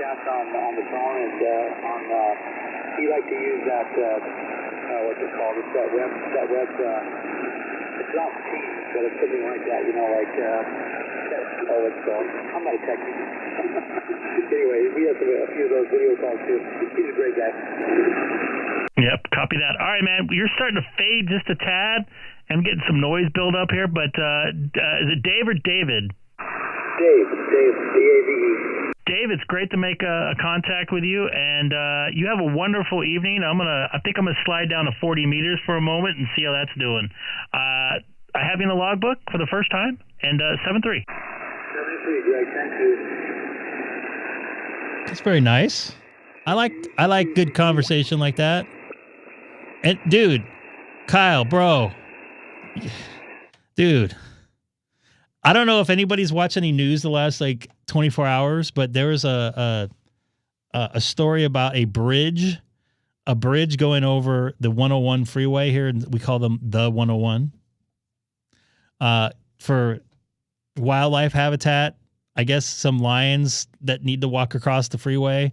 chats on the phone, and he liked to use that. What's it called? It's that web. It's not Teams, but it's something like that. What's it called? I'm not a techie. Anyway, we have a few of those video calls too. He's a great guy. Yep, copy that. All right, man. You're starting to fade just a tad. I'm getting some noise build up here, but is it Dave or David? Dave, D-A-V-E. Dave, it's great to make a contact with you, and you have a wonderful evening. I think I'm gonna slide down to 40 meters for a moment and see how that's doing. I have you in the logbook for the first time, and 7-3. 7-3, Greg. Thank you. That's very nice. I like good conversation like that. And dude, Kyle, bro, dude. I don't know if anybody's watched any news the last 24 hours, but there was a story about a bridge going over the 101 freeway here, and we call them the 101. For wildlife habitat, I guess some lions that need to walk across the freeway,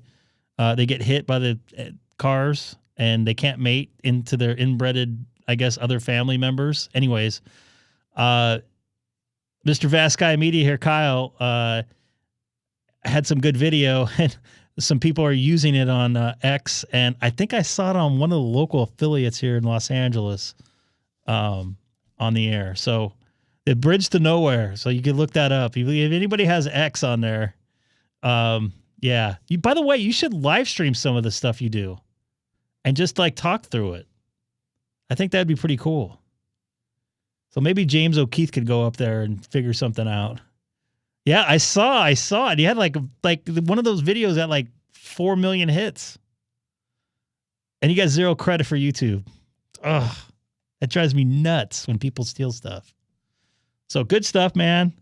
they get hit by the cars and they can't mate into their inbred, I guess, other family members. Anyways, Mr. Vaskai Media here, Kyle, had some good video, and some people are using it on X, and I think I saw it on one of the local affiliates here in Los Angeles on the air. So the Bridge to Nowhere, so you can look that up. If anybody has X on there, yeah. By the way, you should live stream some of the stuff you do and just talk through it. I think that'd be pretty cool. So maybe James O'Keefe could go up there and figure something out. Yeah, I saw it. He had like one of those videos that 4 million hits. And he got 0 credit for YouTube. Ugh. That drives me nuts when people steal stuff. So good stuff, man.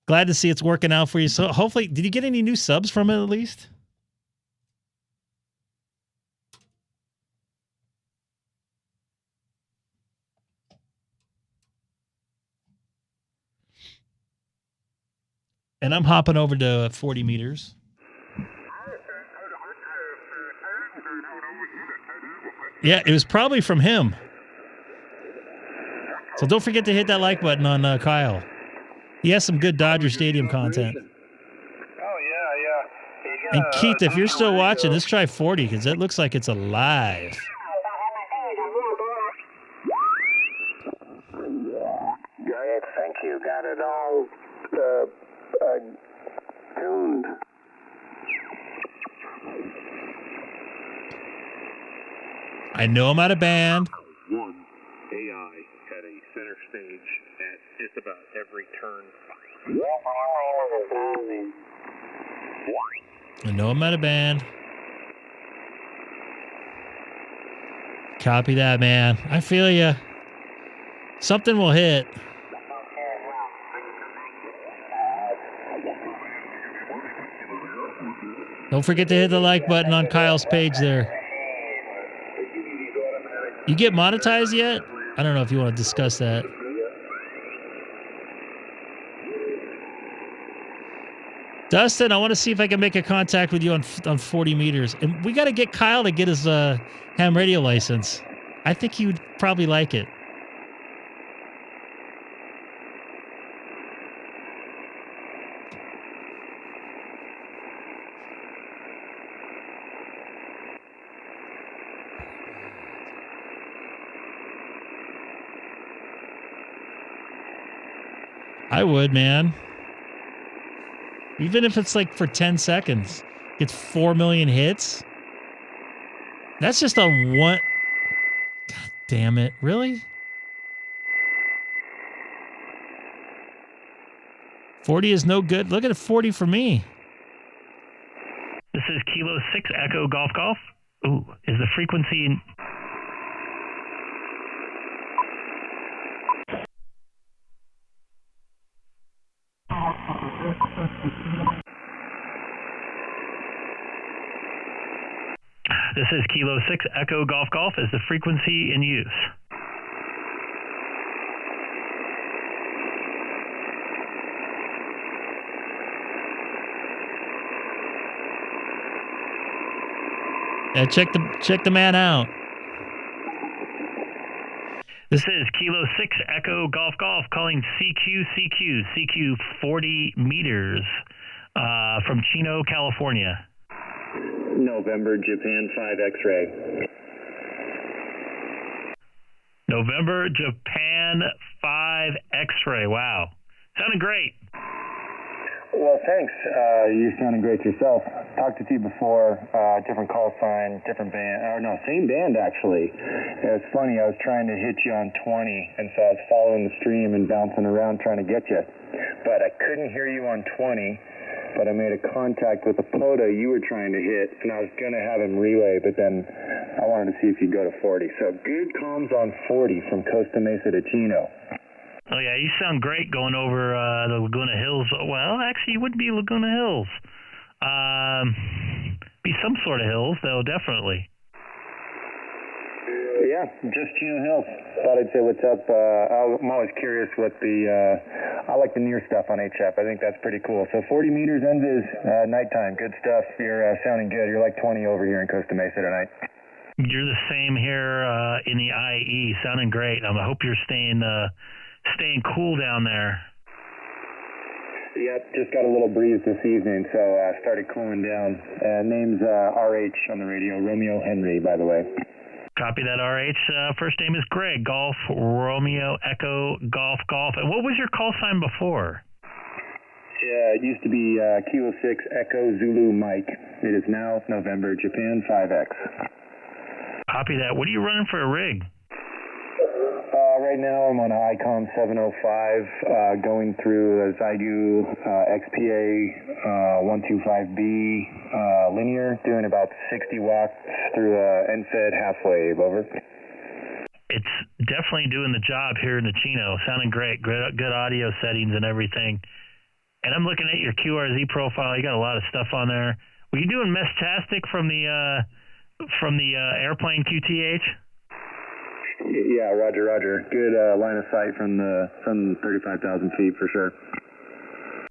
Glad to see it's working out for you. So hopefully, did you get any new subs from it at least? And I'm hopping over to 40 meters. Yeah, it was probably from him. So don't forget to hit that like button on Kyle. He has some good Dodger Stadium content. Oh, yeah. And Keith, if you're still watching, let's try 40 because it looks like it's alive. I think you got it all tuned. I know I'm out of band. One AI had a center stage at just about every turn. I know I'm out of band. Copy that, man. I feel you. Something will hit. Don't forget to hit the like button on Kyle's page there. You get monetized yet? I don't know if you want to discuss that. Dustin, I want to see if I can make a contact with you on 40 meters. And we got to get Kyle to get his ham radio license. I think he would probably like it. I would, man. Even if it's for 10 seconds, it's 4 million hits. That's just on one. God damn it. Really? 40 is no good. Look at 40 for me. This is Kilo 6 Echo Golf Golf. Ooh, is the frequency... This is Kilo 6 Echo Golf Golf. Is the frequency in use? Yeah, check the man out. This is Kilo 6 Echo Golf Golf calling CQ 40 meters from Chino, California. November, Japan 5 X-ray. November, Japan 5 X-ray. Wow. Sounded great. Well, thanks. You're sounding great yourself. Talked to you before, different call sign, different band, or no, same band actually. It's funny, I was trying to hit you on 20, and so I was following the stream and bouncing around trying to get you. But I couldn't hear you on 20, but I made a contact with a POTA you were trying to hit, and I was going to have him relay, but then I wanted to see if you'd go to 40. So good comms on 40 from Costa Mesa to Chino. Oh, yeah, you sound great going over the Laguna Hills. Well, actually, you wouldn't be Laguna Hills. Be some sort of hills, though, definitely. Yeah, just Chino Hills. Thought I'd say what's up. I'm always curious what I like the near stuff on HF. I think that's pretty cool. So 40 meters NVIS, nighttime, good stuff. You're sounding good. You're like 20 over here in Costa Mesa tonight. You're the same here in the IE, sounding great. I hope you're staying cool down there. Yep, just got a little breeze this evening, so started cooling down. Name's RH on the radio, Romeo Henry, by the way. Copy that, RH. First name is Greg, Golf, Romeo, Echo, Golf, Golf. And what was your call sign before? Yeah, it used to be Kilo 6, Echo, Zulu, Mike. It is now November, Japan, 5X. Copy that. What are you running for a rig? Right now I'm on an Icom 705, going through a Zygu XPA 125B linear, doing about 60 watts through NFED half wave, over. It's definitely doing the job here in the Chino, sounding great, good audio settings and everything. And I'm looking at your QRZ profile, you got a lot of stuff on there. Were you doing Mestastic from the airplane QTH? Yeah, Roger. Good line of sight from 35,000 feet for sure.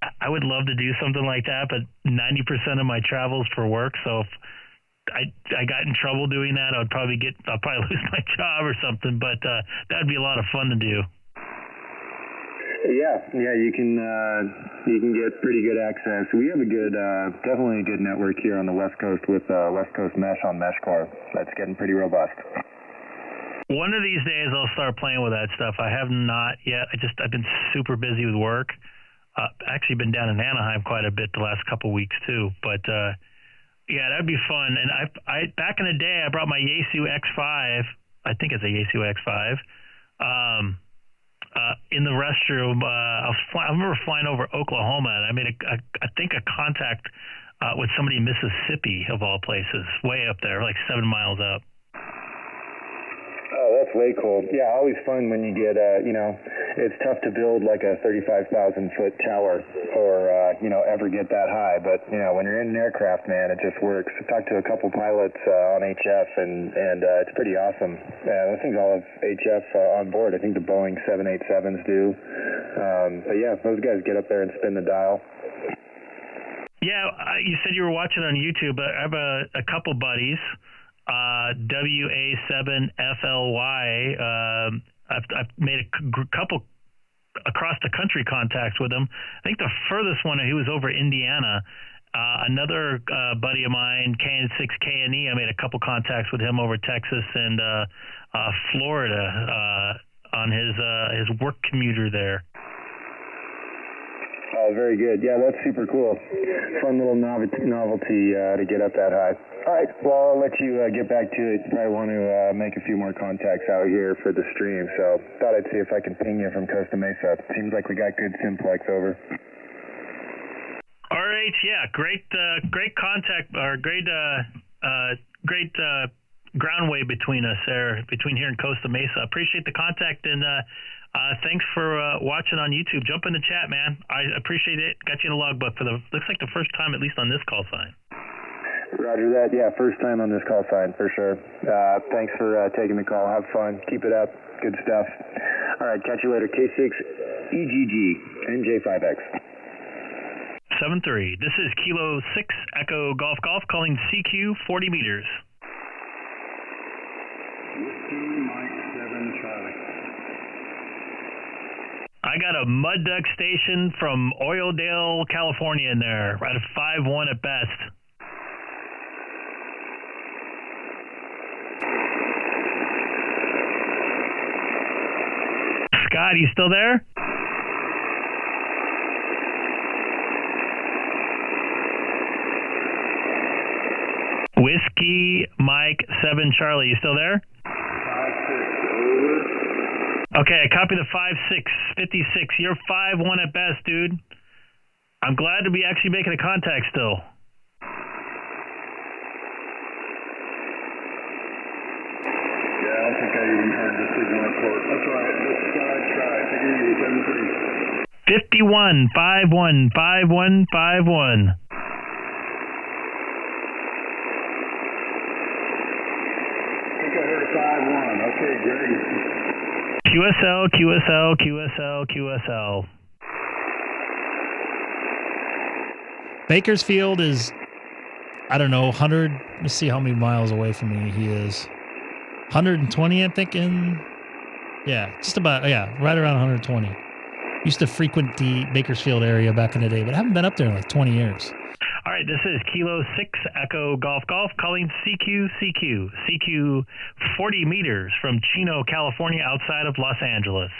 I would love to do something like that, but 90% of my travel's for work, so if I got in trouble doing that, I'll probably lose my job or something, but that'd be a lot of fun to do. Yeah, you can get pretty good access. We have definitely a good network here on the West Coast with West Coast Mesh on MeshCore. That's getting pretty robust. One of these days I'll start playing with that stuff. I have not yet. I've been super busy with work. Actually been down in Anaheim quite a bit the last couple weeks too. But yeah, that'd be fun. And I back in the day I brought my Yaesu X5. I think it's a Yaesu X5. In the restroom, I remember flying over Oklahoma, and I made I think a contact with somebody in Mississippi of all places, way up there, like 7 miles up. Oh, that's way cool. Yeah, always fun when you get, it's tough to build like a 35,000-foot tower or, ever get that high. But, when you're in an aircraft, man, it just works. I talked to a couple pilots on HF, and it's pretty awesome. Those things all have HF on board. I think the Boeing 787s do. But, yeah, those guys get up there and spin the dial. Yeah, you said you were watching on YouTube. I have a couple buddies. WA7FLY. I've made a couple across the country contacts with him. I think the furthest one, he was over Indiana. Another buddy of mine, K6EGG, I made a couple contacts with him over Texas and Florida on his work commuter there. Oh, very good. Yeah, that's super cool. Fun little novelty to get up that high. All right, well, I'll let you get back to it. Probably want to make a few more contacts out here for the stream, so thought I'd see if I can ping you from Costa Mesa. Seems like we got good simplex, over. All right, yeah, great contact, or great groundway between us there, between here and Costa Mesa. Appreciate the contact, and thanks for watching on YouTube. Jump in the chat, man. I appreciate it. Got you in the logbook for looks like the first time, at least on this call sign. Roger that. Yeah, first time on this call sign for sure. Thanks for taking the call. Have fun. Keep it up. Good stuff. All right, catch you later. K6EGG NJ5X. 7-3. This is Kilo 6 Echo Golf Golf calling CQ 40 meters. Mike 7 Charlie. I got a mud duck station from Oildale, California in there, right at 5-1 at best. Scott, you still there? Whiskey Mike 7 Charlie. You still there? 5-6, over. Okay, I copy the 5-6, 56. You're 5-1 at best, dude. I'm glad to be actually making a contact still. Yeah, I don't think I even heard the signal report. That's all right. This is what I try. Take it easy, 7-3. 51, 5-1, 5-1, 5-1. I think I heard a 5-1. Okay, great. QSL, QSL, QSL, QSL. Bakersfield is, I don't know, 100. Let's see how many miles away from me he is. 120, I'm thinking. Yeah, just about, yeah, right around 120. Used to frequent the Bakersfield area back in the day, but I haven't been up there in like 20 years. All right, this is Kilo 6 Echo Golf Golf calling CQ 40 meters from Chino, California, outside of Los Angeles.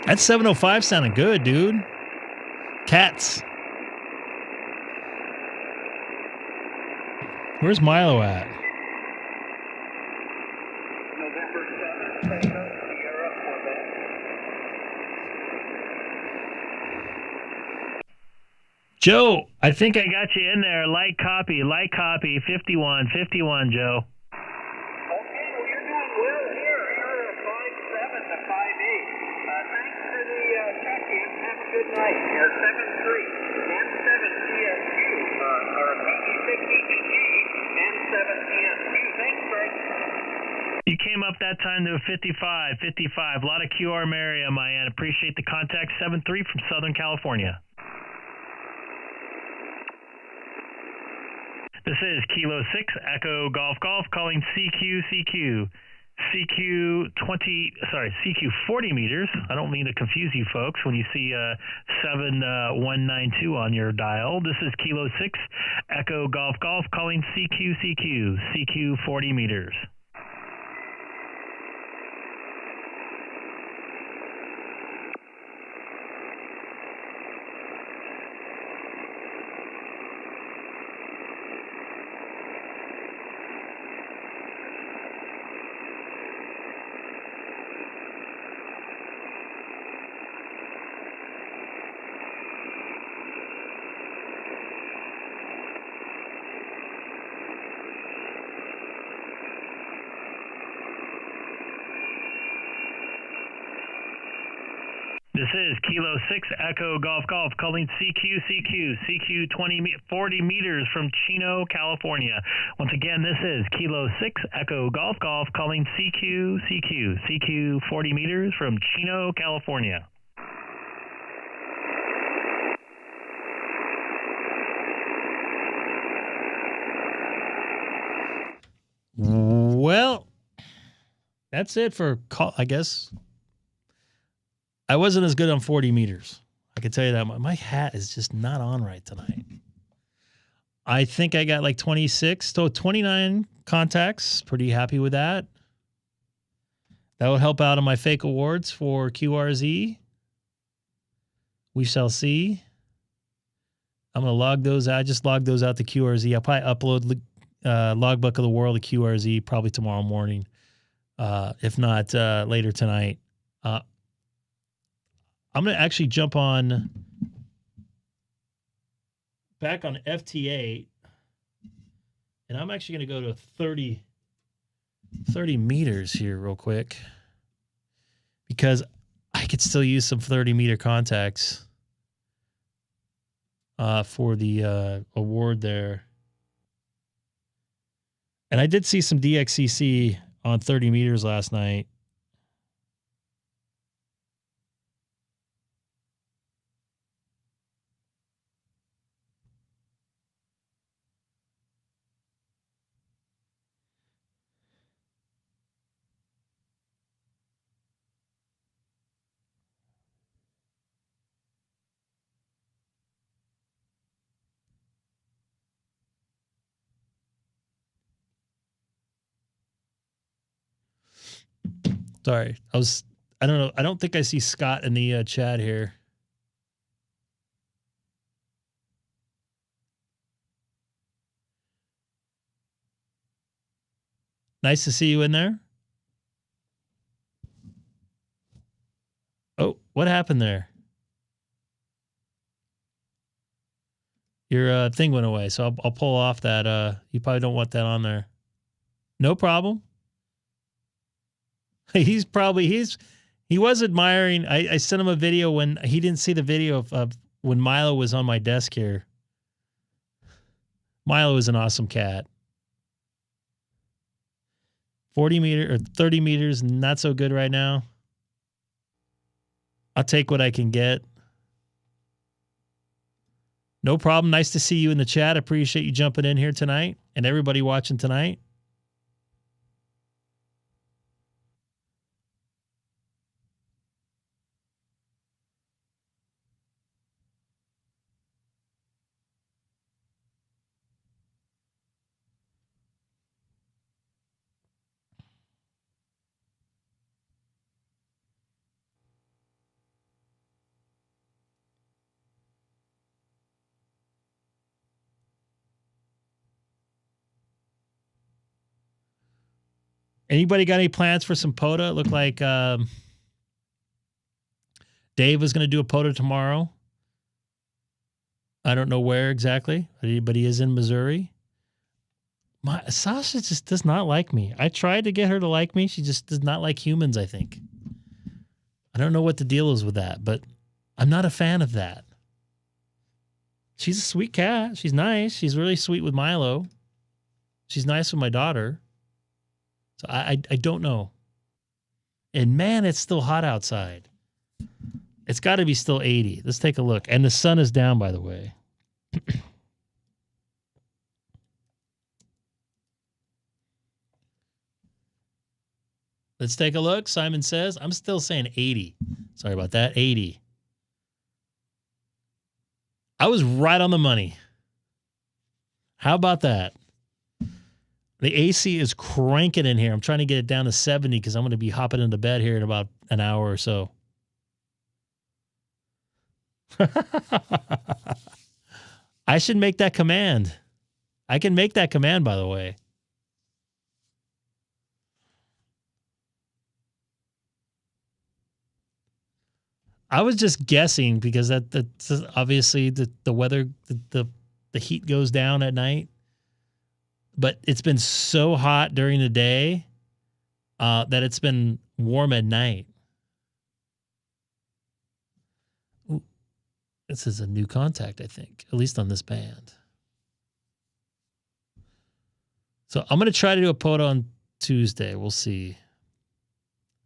That 705 sounded good, dude. Cats. Where's Milo at? November 7th, you're up for that. Joe, I think I got you in there. Light copy, 51, 51, Joe. Okay, well, you're doing well here. You're a 5-7 to 5-8. Thanks for the check-in. Have a good night. 7-3, M7TSQ, or K6EGG, M7TSQ. Thanks, Greg. You came up that time to a 55. A lot of QRM area, my end. Appreciate the contact. 7-3 from Southern California. This is Kilo 6 Echo Golf Golf calling CQ 40 meters. I don't mean to confuse you folks when you see 7192 on your dial. This is Kilo 6 Echo Golf Golf calling CQ 40 meters. This is Kilo 6 Echo Golf Golf calling CQ 40 meters from Chino, California. Once again, this is Kilo 6 Echo Golf Golf calling CQ 40 meters from Chino, California. well, that's it for call, I guess. I wasn't as good on 40 meters. I can tell you that. My hat is just not on right tonight. I think I got like 26, so 29 contacts. Pretty happy with that. That will help out on my fake awards for QRZ. We shall see. I'm going to log those out. I just logged those out to QRZ. I'll probably upload Logbook of the World to QRZ probably tomorrow morning. If not, later tonight. I'm going to actually jump on back on FT8, and I'm actually going to go to 30 meters here real quick because I could still use some 30-meter contacts for the award there. And I did see some DXCC on 30 meters last night. Sorry, I don't know. I don't think I see Scott in the chat here. Nice to see you in there. Oh, what happened there? Your thing went away, so I'll pull off that. You probably don't want that on there. No problem. He was admiring. I sent him a video when he didn't see the video of when Milo was on my desk here. Milo is an awesome cat. 40 meter or 30 meters, not so good right now. I'll take what I can get. No problem. Nice to see you in the chat. Appreciate you jumping in here tonight and everybody watching tonight. Anybody got any plans for some POTA? It looked like Dave was going to do a POTA tomorrow. I don't know where exactly, but he is in Missouri. Sasha just does not like me. I tried to get her to like me. She just does not like humans, I think. I don't know what the deal is with that, but I'm not a fan of that. She's a sweet cat. She's nice. She's really sweet with Milo. She's nice with my daughter. So I don't know. And man, it's still hot outside. It's got to be still 80. Let's take a look. And the sun is down, by the way. Let's take a look. Simon says, I'm still saying 80. Sorry about that. 80. I was right on the money. How about that? The AC is cranking in here. I'm trying to get it down to 70 because I'm going to be hopping into bed here in about an hour or so. I should make that command. I can make that command, by the way. I was just guessing because that's obviously the weather, the heat goes down at night. But it's been so hot during the day that it's been warm at night. Ooh, this is a new contact, I think, at least on this band. So I'm going to try to do a POTA on Tuesday. We'll see.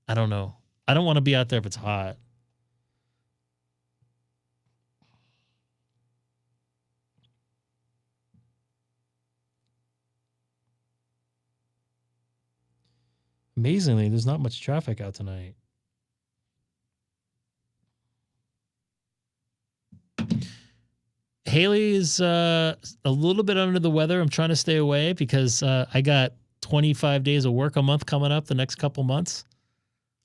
I don't know. I don't want to be out there if it's hot. Amazingly, there's not much traffic out tonight. Haley is a little bit under the weather. I'm trying to stay away because I got 25 days of work a month coming up the next couple months.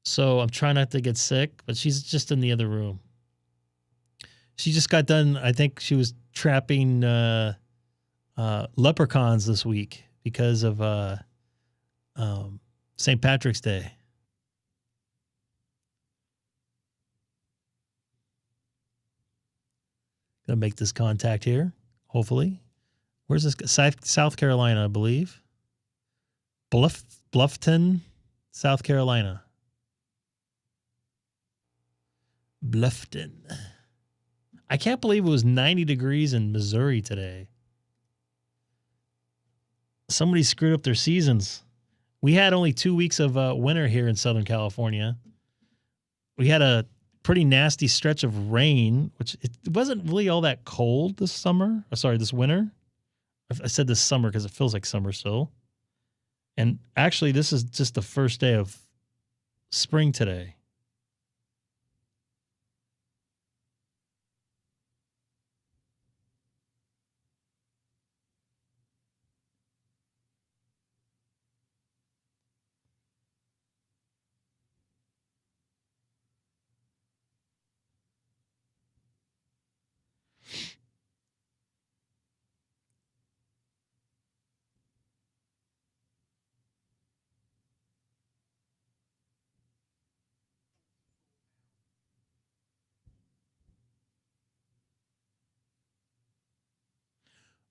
So I'm trying not to get sick, but she's just in the other room. She just got done. I think she was trapping leprechauns this week because of St. Patrick's Day. Gonna make this contact here, hopefully. Where's this? South Carolina, I believe. Bluffton, South Carolina. Bluffton. I can't believe it was 90 degrees in Missouri today. Somebody screwed up their seasons. We had only 2 weeks of winter here in Southern California. We had a pretty nasty stretch of rain, which it wasn't really all that cold this summer. This winter. I said this summer because it feels like summer still. And actually, this is just the first day of spring today.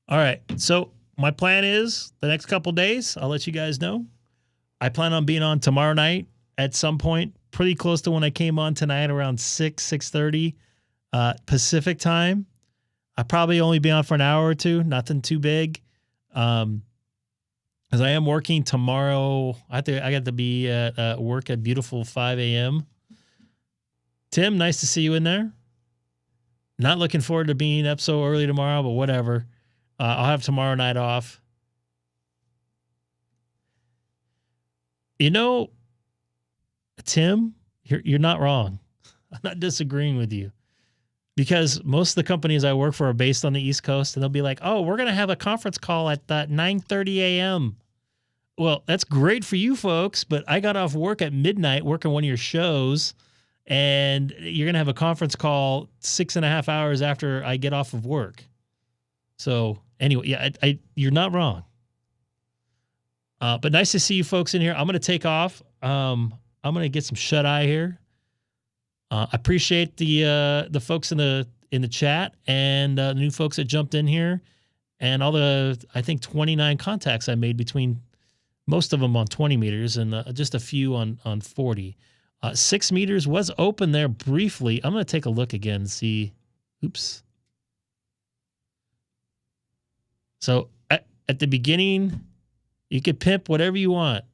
All right. So my plan is the next couple days, I'll let you guys know. I plan on being on tomorrow night at some point, pretty close to when I came on tonight, around 6:30 Pacific time. I'll probably only be on for an hour or two, nothing too big. Because I am working tomorrow. I got to be at work at beautiful 5 a.m. Tim, nice to see you in there. Not looking forward to being up so early tomorrow, but whatever. I'll have tomorrow night off. You know, Tim, you're not wrong. I'm not disagreeing with you. Because most of the companies I work for are based on the East Coast, and they'll be like, oh, we're going to have a conference call at 9:30 a.m. Well, that's great for you folks, but I got off work at midnight working one of your shows, and you're going to have a conference call 6.5 hours after I get off of work. So anyway, yeah, you're not wrong. But nice to see you folks in here. I'm going to take off. I'm going to get some shut eye here. I appreciate the folks in the chat and new folks that jumped in here, and all the, I think, 29 contacts I made, between most of them on 20 meters and just a few on 40. 6 meters was open there briefly. I'm going to take a look again and see. Oops. So at the beginning, you could pimp whatever you want.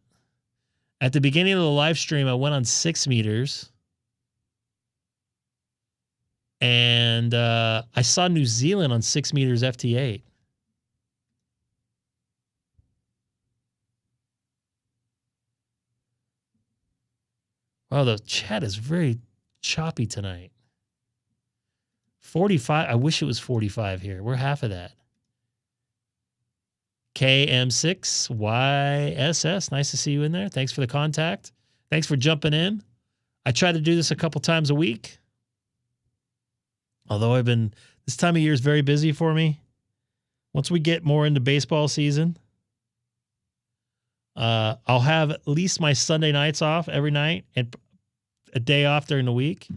At the beginning of the live stream, I went on 6 meters. And I saw New Zealand on 6 meters FT8. Wow, the chat is very choppy tonight. 45. I wish it was 45 here. We're half of that. KM6YSS. Nice to see you in there. Thanks for the contact. Thanks for jumping in. I try to do this a couple times a week. Although this time of year is very busy for me. Once we get more into baseball season, I'll have at least my Sunday nights off every night and a day off during the week.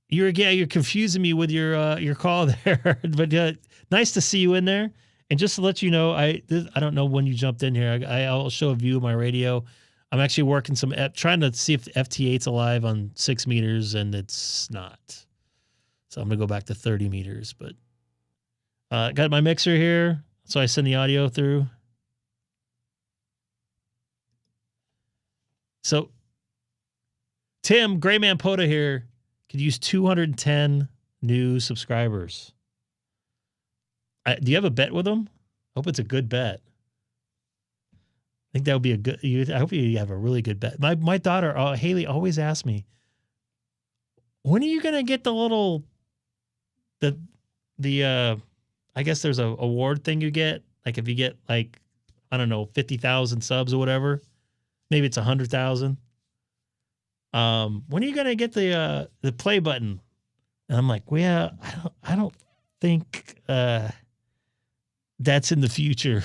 You're confusing me with your call there, but nice to see you in there. And just to let you know, I don't know when you jumped in here. I'll show a view of my radio. I'm actually working trying to see if the FT8's alive on 6 meters, and it's not. So I'm going to go back to 30 meters, but got my mixer here, so I send the audio through. So Tim, Grayman Poda here, could use 210 new subscribers. Do you have a bet with them? I hope it's a good bet. I think that would be a good. I hope you have a really good bet. My daughter Haley always asks me, when are you gonna get the little I guess there's a award thing you get, like if you get, like, I don't know, 50,000 subs or whatever, maybe it's 100,000. When are you gonna get the play button? And I'm like, well, yeah, I don't think that's in the future.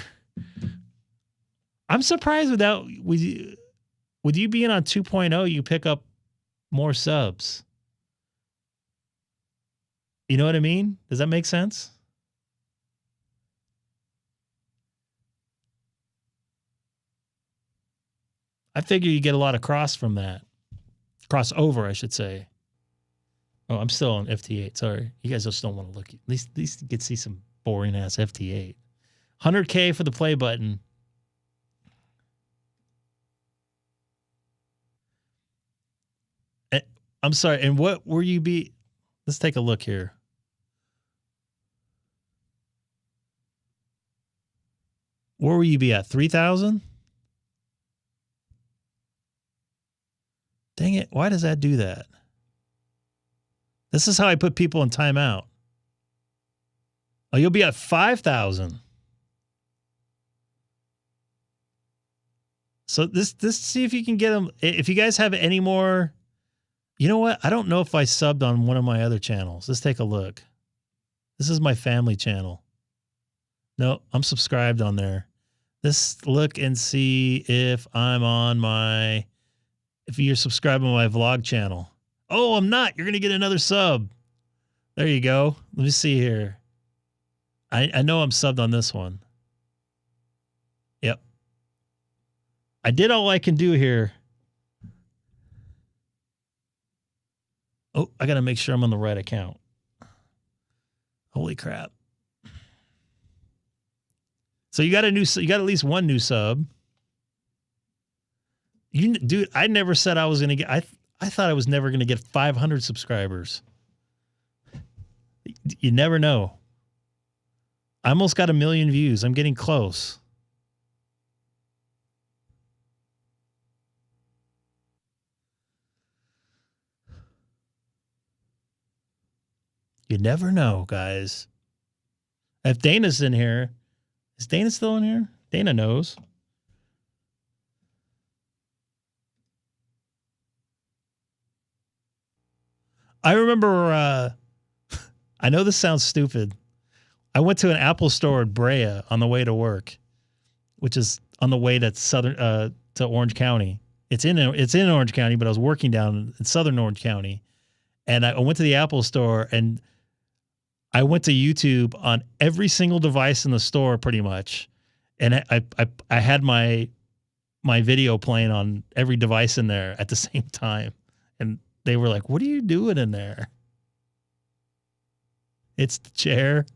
I'm surprised with you being on 2.0, you pick up more subs. You know what I mean? Does that make sense? I figure you get a lot of crossover, I should say. Oh, I'm still on FT8. Sorry. You guys just don't want to look. At least you get to see some boring ass FT8. 100K for the play button. I'm sorry. And what were you be? Let's take a look here. Where will you be at? 3,000? Dang it. Why does that do that? This is how I put people in timeout. Oh, you'll be at 5,000. So this see if you can get them. If you guys have any more, you know what? I don't know if I subbed on one of my other channels. Let's take a look. This is my family channel. No, I'm subscribed on there. Let's look and see if I'm on if you're subscribed on my vlog channel. Oh, I'm not. You're going to get another sub. There you go. Let me see here. I know I'm subbed on this one. Yep. I did all I can do here. Oh, I got to make sure I'm on the right account. Holy crap. So you got at least one new sub. Dude, I never said I was going to get, I thought I was never going to get 500 subscribers. You never know. I almost got 1 million views. I'm getting close. You never know, guys. If Dana's in here, is Dana still in here? Dana knows. I remember, I know this sounds stupid. I went to an Apple store at Brea on the way to work, which is on the way to to Orange County. It's in Orange County, but I was working down in southern Orange County. And I went to the Apple store and I went to YouTube on every single device in the store pretty much. And I had my video playing on every device in there at the same time. And they were like, "What are you doing in there?" It's the chair.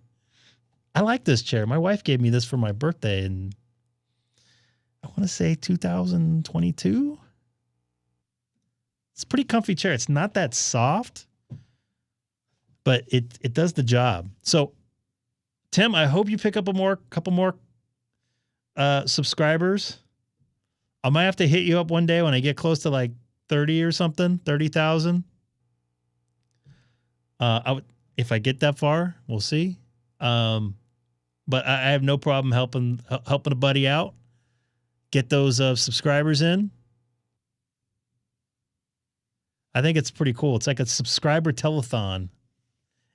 I like this chair. My wife gave me this for my birthday in, I want to say 2022. It's a pretty comfy chair. It's not that soft, but it does the job. So, Tim, I hope you pick up couple more subscribers. I might have to hit you up one day when I get close to like 30 or something, 30,000. If I get that far, we'll see. But I have no problem helping a buddy out. Get those subscribers in. I think it's pretty cool. It's like a subscriber telethon.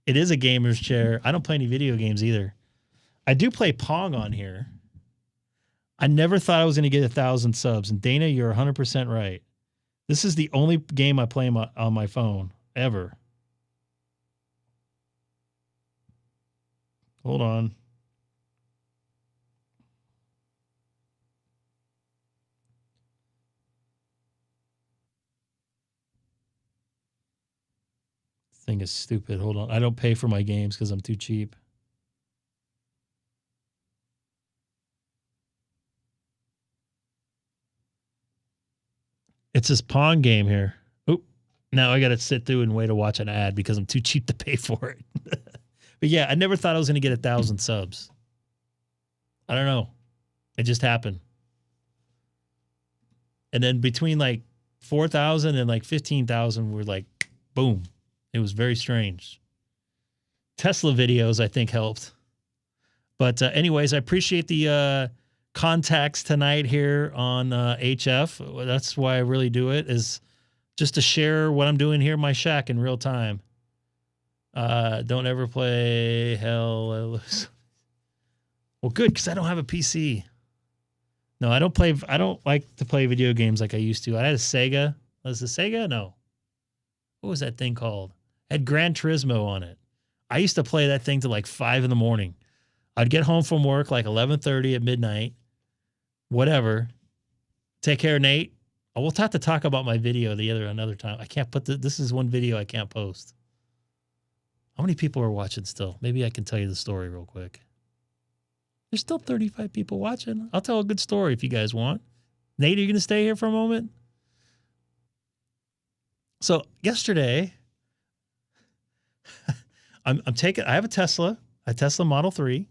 It is a gamer's chair. I don't play any video games either. I do play Pong on here. I never thought I was going to get 1,000 subs. And Dana, you're 100% right. This is the only game I play on my phone ever. Hold on. This thing is stupid. Hold on. I don't pay for my games because I'm too cheap. It's this Pong game here. Oop. Now I got to sit through and wait to watch an ad because I'm too cheap to pay for it. But yeah, I never thought I was going to get 1,000 subs. I don't know. It just happened. And then between like 4,000 and like 15,000 were like, boom. It was very strange. Tesla videos, I think, helped. But anyways, I appreciate the contacts tonight here on HF. That's why I really do it, is just to share what I'm doing here in my shack in real time. Don't ever play Hell. Well, good, because I don't have a PC. No, I don't like to play video games like I used to. I had a Sega. Was it Sega? No. What was that thing called? It had Gran Turismo on it. I used to play that thing till like 5 in the morning. I'd get home from work like 11:30 at midnight. Whatever. Take care, Nate. We'll have to talk about my video another time. I can't put this is one video I can't post. How many people are watching still? Maybe I can tell you the story real quick. There's still 35 people watching. I'll tell a good story if you guys want. Nate, are you going to stay here for a moment? So yesterday, I have a Tesla Model 3.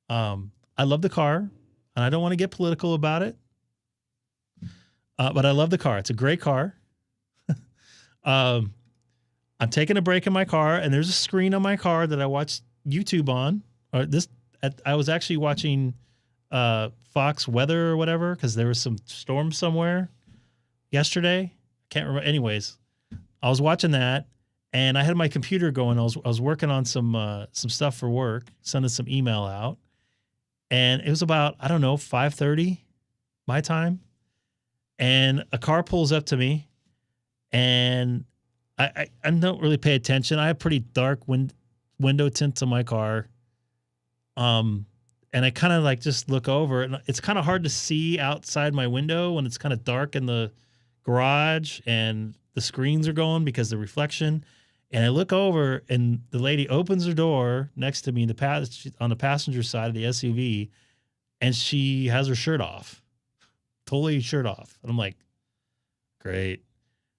I love the car, and I don't want to get political about it. But I love the car. It's a great car. I'm taking a break in my car, and there's a screen on my car that I watch YouTube on. I was actually watching Fox Weather or whatever because there was some storm somewhere yesterday. Can't remember. Anyways, I was watching that, and I had my computer going. I was working on some stuff for work, sending some email out, and it was about 5:30 my time, and a car pulls up to me, and I don't really pay attention. I have pretty dark window tint to my car. And I kind of like just look over, and it's kind of hard to see outside my window when it's kind of dark in the garage and the screens are going because of the reflection. And I look over, and the lady opens her door next to me on the passenger side of the SUV, and she has her shirt off, totally shirt off. And I'm like, great.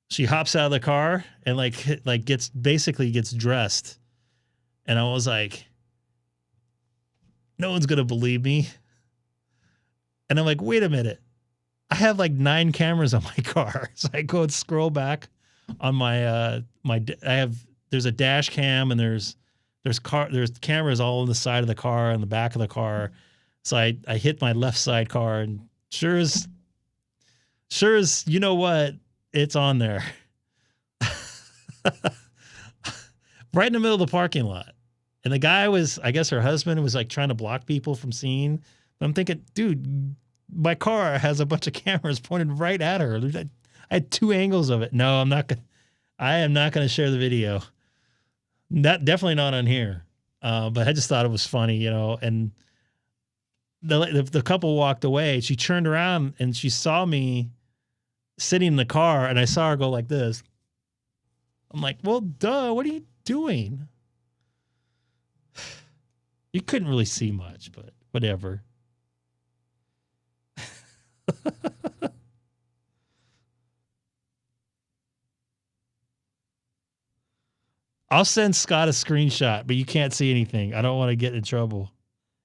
She hops out of the car and gets dressed. And I was like, no one's going to believe me. And I'm like, wait a minute. I have like 9 cameras on my car. So I go and scroll back on my, there's a dash cam, and there's cameras all on the side of the car and the back of the car. So I hit my left side car, and sure as you know what, it's on there. Right in the middle of the parking lot. And the guy I guess her husband was like trying to block people from seeing. I'm thinking, dude, my car has a bunch of cameras pointed right at her. I had 2 angles of it. No, I am not going to share the video. Definitely not on here. But I just thought it was funny, and the couple walked away. She turned around and she saw me sitting in the car, and I saw her go like this. I'm like, well, duh, what are you doing? You couldn't really see much, but whatever. I'll send Scott a screenshot, but you can't see anything. I don't want to get in trouble.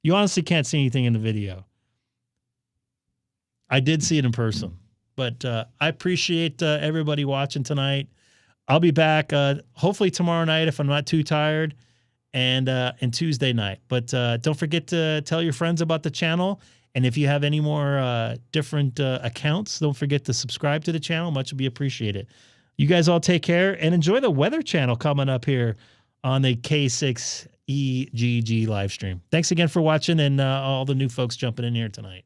You honestly can't see anything in the video. I did see it in person, but I appreciate everybody watching tonight. I'll be back hopefully tomorrow night if I'm not too tired, and Tuesday night. But don't forget to tell your friends about the channel. And if you have any more different accounts, don't forget to subscribe to the channel. Much will be appreciated. You guys all take care and enjoy the Weather Channel coming up here on the K6EGG live stream. Thanks again for watching, and all the new folks jumping in here tonight.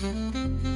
Bye.